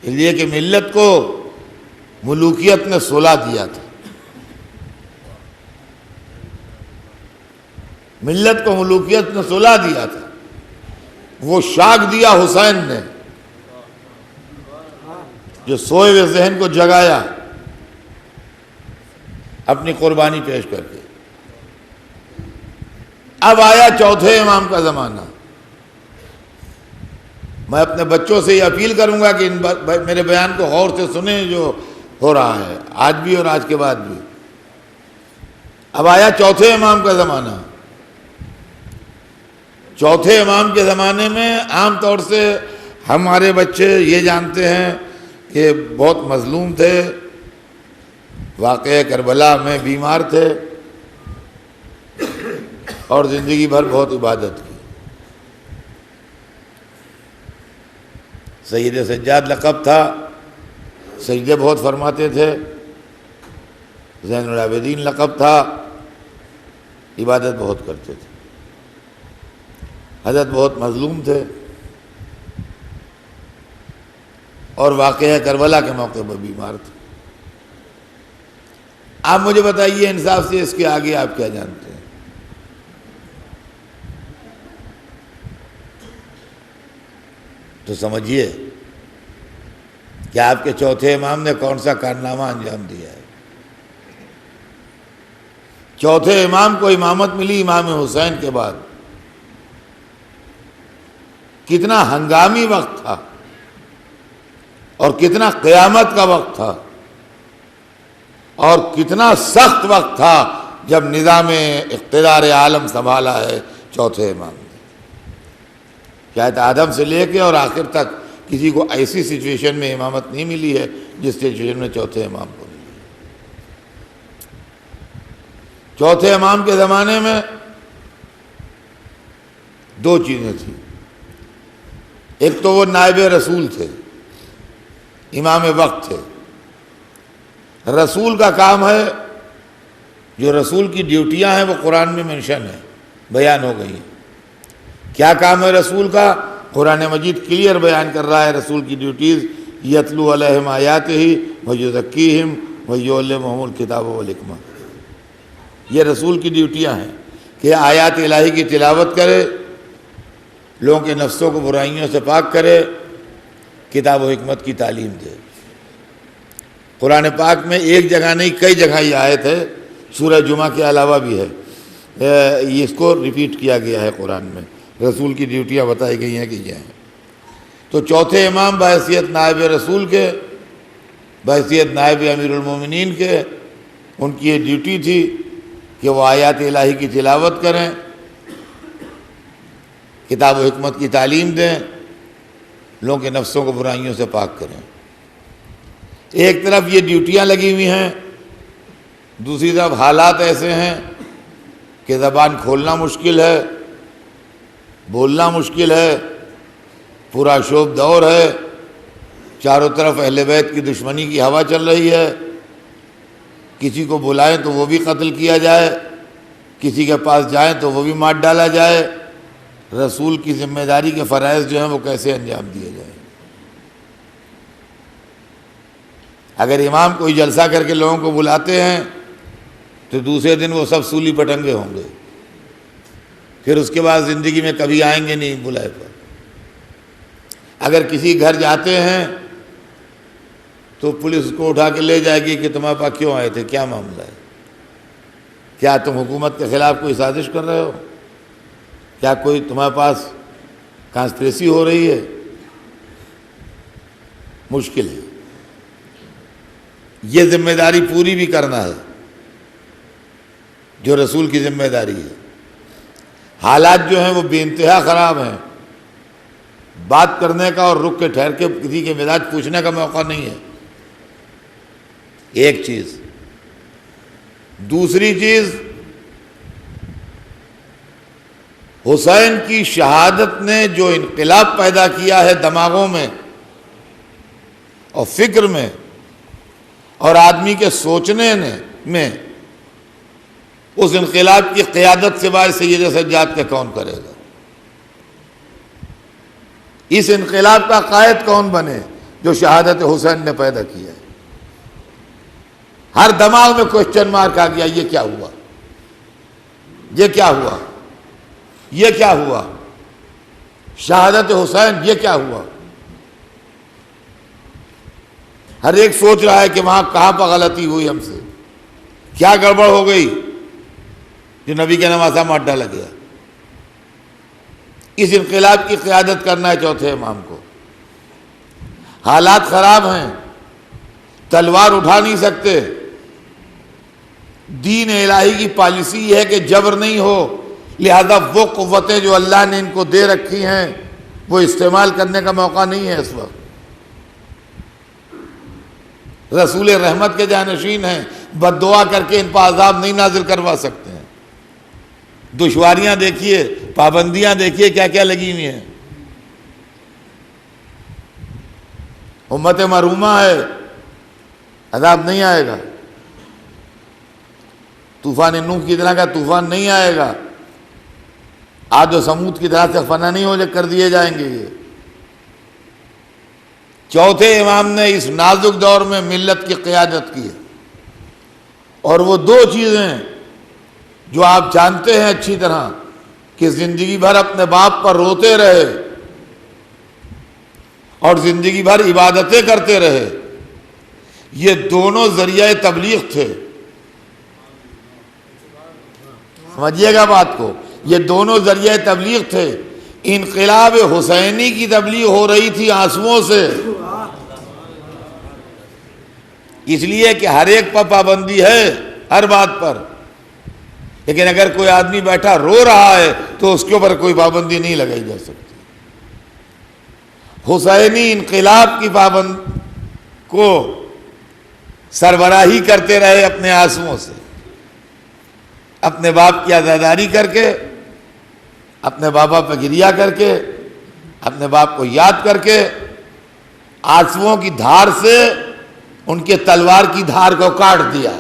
اس لیے کہ ملت کو ملوکیت نے سلا دیا تھا، ملت کو ملوکیت نے سلا دیا تھا، وہ شاک دیا حسین نے جو سوئے ہوئے ذہن کو جگایا اپنی قربانی پیش کر کے۔ اب آیا چوتھے امام کا زمانہ۔ میں اپنے بچوں سے یہ اپیل کروں گا کہ میرے بیان کو غور سے سنیں، جو ہو رہا ہے آج بھی اور آج کے بعد بھی۔ اب آیا چوتھے امام کا زمانہ۔ چوتھے امام کے زمانے میں عام طور سے ہمارے بچے یہ جانتے ہیں کہ بہت مظلوم تھے، واقعہ کربلا میں بیمار تھے اور زندگی بھر بہت عبادت کی۔ سید سجاد لقب تھا، سجدے بہت فرماتے تھے۔ زین العابدین لقب تھا، عبادت بہت کرتے تھے۔ حضرت بہت مظلوم تھے اور واقعہ کربلا کے موقع پر بیمار تھے۔ آپ مجھے بتائیے انصاف سے اس کے آگے آپ کیا جانتے ہیں؟ تو سمجھیے کہ آپ کے چوتھے امام نے کون سا کارنامہ انجام دیا ہے۔ چوتھے امام کو امامت ملی امام حسین کے بعد۔ کتنا ہنگامی وقت تھا اور کتنا قیامت کا وقت تھا اور کتنا سخت وقت تھا جب نظام اقتدار عالم سنبھالا ہے چوتھے امام نے۔ شاید آدم سے لے کے اور آخر تک کسی کو ایسی سچویشن میں امامت نہیں ملی ہے جس سچویشن میں چوتھے امام کو ملی ہے۔ چوتھے امام کے زمانے میں دو چیزیں تھیں۔ ایک تو وہ نائب رسول تھے، امام وقت تھے۔ رسول کا کام ہے، جو رسول کی ڈیوٹیاں ہیں وہ قرآن میں منشن ہیں، بیان ہو گئی ہیں۔ کیا کام ہے رسول کا؟ قرآن مجید کلیئر بیان کر رہا ہے رسول کی ڈیوٹیز۔ یتلو علیہم آیاتہ ویزکیہم ویعلمہم الکتاب والحکمہ۔ یہ رسول کی ڈیوٹیاں ہیں کہ آیات الہی کی تلاوت کرے، لوگوں کے نفسوں کو برائیوں سے پاک کرے، کتاب و حکمت کی تعلیم دے۔ قرآن پاک میں ایک جگہ نہیں کئی جگہ یہ آیت ہے، سورہ جمعہ کے علاوہ بھی ہے، اس کو ریپیٹ کیا گیا ہے قرآن میں، رسول کی ڈیوٹیاں بتائی گئی ہیں کہ یہ ہیں۔ تو چوتھے امام بحیثیت نائب رسول کے، بحیثیت نائب امیر المومنین کے، ان کی یہ ڈیوٹی تھی کہ وہ آیات الہی کی تلاوت کریں، کتاب و حکمت کی تعلیم دیں، لوگوں کے نفسوں کو برائیوں سے پاک کریں۔ ایک طرف یہ ڈیوٹیاں لگی ہوئی ہیں، دوسری طرف حالات ایسے ہیں کہ زبان کھولنا مشکل ہے، بولنا مشکل ہے، پورا شوب دور ہے، چاروں طرف اہل بیت کی دشمنی کی ہوا چل رہی ہے، کسی کو بلائیں تو وہ بھی قتل کیا جائے، کسی کے پاس جائیں تو وہ بھی مار ڈالا جائے۔ رسول کی ذمہ داری کے فرائض جو ہیں وہ کیسے انجام دیے جائیں؟ اگر امام کوئی جلسہ کر کے لوگوں کو بلاتے ہیں تو دوسرے دن وہ سب سولی پٹنگے ہوں گے، پھر اس کے بعد زندگی میں کبھی آئیں گے نہیں بلائے پر۔ اگر کسی گھر جاتے ہیں تو پولیس کو اٹھا کے لے جائے گی کہ تمہارے پاس کیوں آئے تھے، کیا معاملہ ہے، کیا تم حکومت کے خلاف کوئی سازش کر رہے ہو، کیا کوئی تمہارے پاس کانسپریسی ہو رہی ہے؟ مشکل ہے۔ یہ ذمہ داری پوری بھی کرنا ہے جو رسول کی ذمہ داری ہے۔ حالات جو ہیں وہ بے انتہا خراب ہیں، بات کرنے کا اور رک کے ٹھہر کے کسی کے مزاج پوچھنے کا موقع نہیں ہے، ایک چیز۔ دوسری چیز، حسین کی شہادت نے جو انقلاب پیدا کیا ہے دماغوں میں اور فکر میں اور آدمی کے سوچنے میں، اس انقلاب کی قیادت سوائے سید سجاد کے کون کرے گا؟ اس انقلاب کا قائد کون بنے جو شہادت حسین نے پیدا کیا ہے؟ ہر دماغ میں کوسچن مارک آ گیا، یہ کیا ہوا، یہ کیا ہوا، یہ کیا ہوا، شہادت حسین یہ کیا ہوا؟ ہر ایک سوچ رہا ہے کہ وہاں کہاں پر غلطی ہوئی، ہم سے کیا گڑبڑ ہو گئی جو نبی کے نواسہ مار ڈالا گیا۔ اس انقلاب کی قیادت کرنا ہے چوتھے امام کو۔ حالات خراب ہیں، تلوار اٹھا نہیں سکتے، دین الہی کی پالیسی یہ ہے کہ جبر نہیں ہو، لہذا وہ قوتیں جو اللہ نے ان کو دے رکھی ہیں وہ استعمال کرنے کا موقع نہیں ہے اس وقت۔ رسول رحمت کے جانشین ہیں، بد دعا کر کے ان پر عذاب نہیں نازل کروا سکتے ہیں۔ دشواریاں دیکھیے، پابندیاں دیکھیے کیا کیا لگی ہوئی ہیں۔ امت محرومہ ہے، عذاب نہیں آئے گا، طوفان نوح کی طرح کا طوفان نہیں آئے گا، عاد و سمود کی طرح سے فنا نہیں ہو کر دیے جائیں گے یہ۔ چوتھے امام نے اس نازک دور میں ملت کی قیادت کی ہے، اور وہ دو چیزیں جو آپ جانتے ہیں اچھی طرح کہ زندگی بھر اپنے باپ پر روتے رہے اور زندگی بھر عبادتیں کرتے رہے، یہ دونوں ذریعہ تبلیغ تھے۔ سمجھیے گا بات کو، یہ دونوں ذریعہ تبلیغ تھے۔ انقلاب حسینی کی تبلیغ ہو رہی تھی آنسوؤں سے، اس لیے کہ ہر ایک پر پابندی ہے ہر بات پر، لیکن اگر کوئی آدمی بیٹھا رو رہا ہے تو اس کے اوپر کوئی پابندی نہیں لگائی جا سکتی۔ حسینی انقلاب کی پابند کو سربراہی کرتے رہے اپنے آنسوؤں سے، اپنے باپ کی عزاداری کر کے، اپنے بابا پہ گریہ کر کے، اپنے باپ کو یاد کر کے، آنسوؤں کی دھار سے ان کے تلوار کی دھار کو کاٹ دیا۔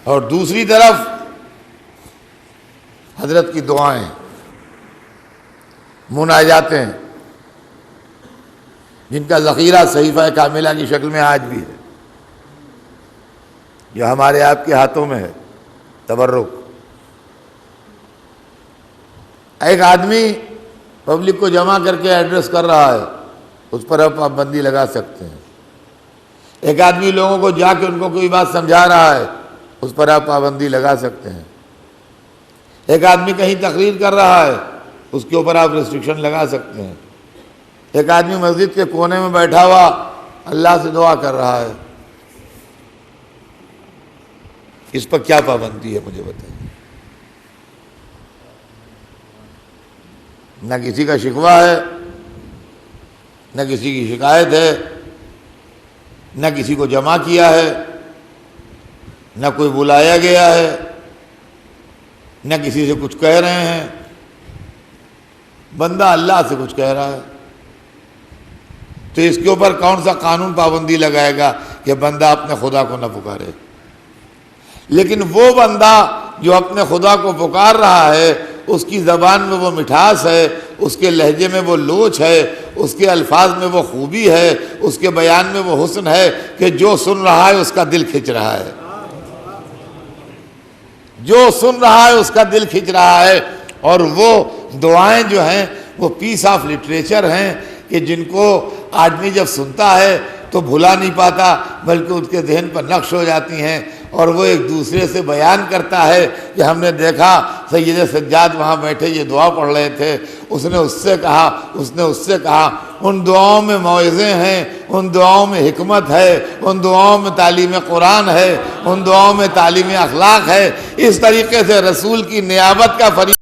اور دوسری طرف حضرت کی دعائیں، مناجاتیں، جن کا ذخیرہ صحیفہ کاملہ کی شکل میں آج بھی ہے، جو ہمارے آپ کے ہاتھوں میں ہے، تبرک۔ ایک آدمی پبلک کو جمع کر کے ایڈریس کر رہا ہے، اس پر آپ پابندی لگا سکتے ہیں۔ ایک آدمی لوگوں کو جا کے ان کو کوئی بات سمجھا رہا ہے، اس پر آپ پابندی لگا سکتے ہیں۔ ایک آدمی کہیں تقریر کر رہا ہے، اس کے اوپر آپ ریسٹرکشن لگا سکتے ہیں۔ ایک آدمی مسجد کے کونے میں بیٹھا ہوا اللہ سے دعا کر رہا ہے، اس پر کیا پابندی ہے مجھے بتائیے؟ نہ کسی کا شکوہ ہے، نہ کسی کی شکایت ہے، نہ کسی کو جمع کیا ہے، نہ کوئی بلایا گیا ہے، نہ کسی سے کچھ کہہ رہے ہیں، بندہ اللہ سے کچھ کہہ رہا ہے۔ تو اس کے اوپر کون سا قانون پابندی لگائے گا کہ بندہ اپنے خدا کو نہ پکارے؟ لیکن وہ بندہ جو اپنے خدا کو پکار رہا ہے، اس کی زبان میں وہ مٹھاس ہے، اس کے لہجے میں وہ لوچ ہے، اس کے الفاظ میں وہ خوبی ہے، اس کے بیان میں وہ حسن ہے کہ جو سن رہا ہے اس کا دل کھنچ رہا ہے، جو سن رہا ہے اس کا دل کھنچ رہا ہے۔ اور وہ دعائیں جو ہیں وہ پیس آف لٹریچر ہیں کہ جن کو آدمی جب سنتا ہے تو بھلا نہیں پاتا، بلکہ اس کے ذہن پر نقش ہو جاتی ہیں، اور وہ ایک دوسرے سے بیان کرتا ہے کہ ہم نے دیکھا سید سجاد وہاں بیٹھے یہ دعا پڑھ رہے تھے، اس نے اس سے کہا، اس نے اس سے کہا۔ ان دعاؤں میں موعظے ہیں، ان دعاؤں میں حکمت ہے، ان دعاؤں میں تعلیم قرآن ہے، ان دعاؤں میں تعلیم اخلاق ہے۔ اس طریقے سے رسول کی نیابت کا فریضہ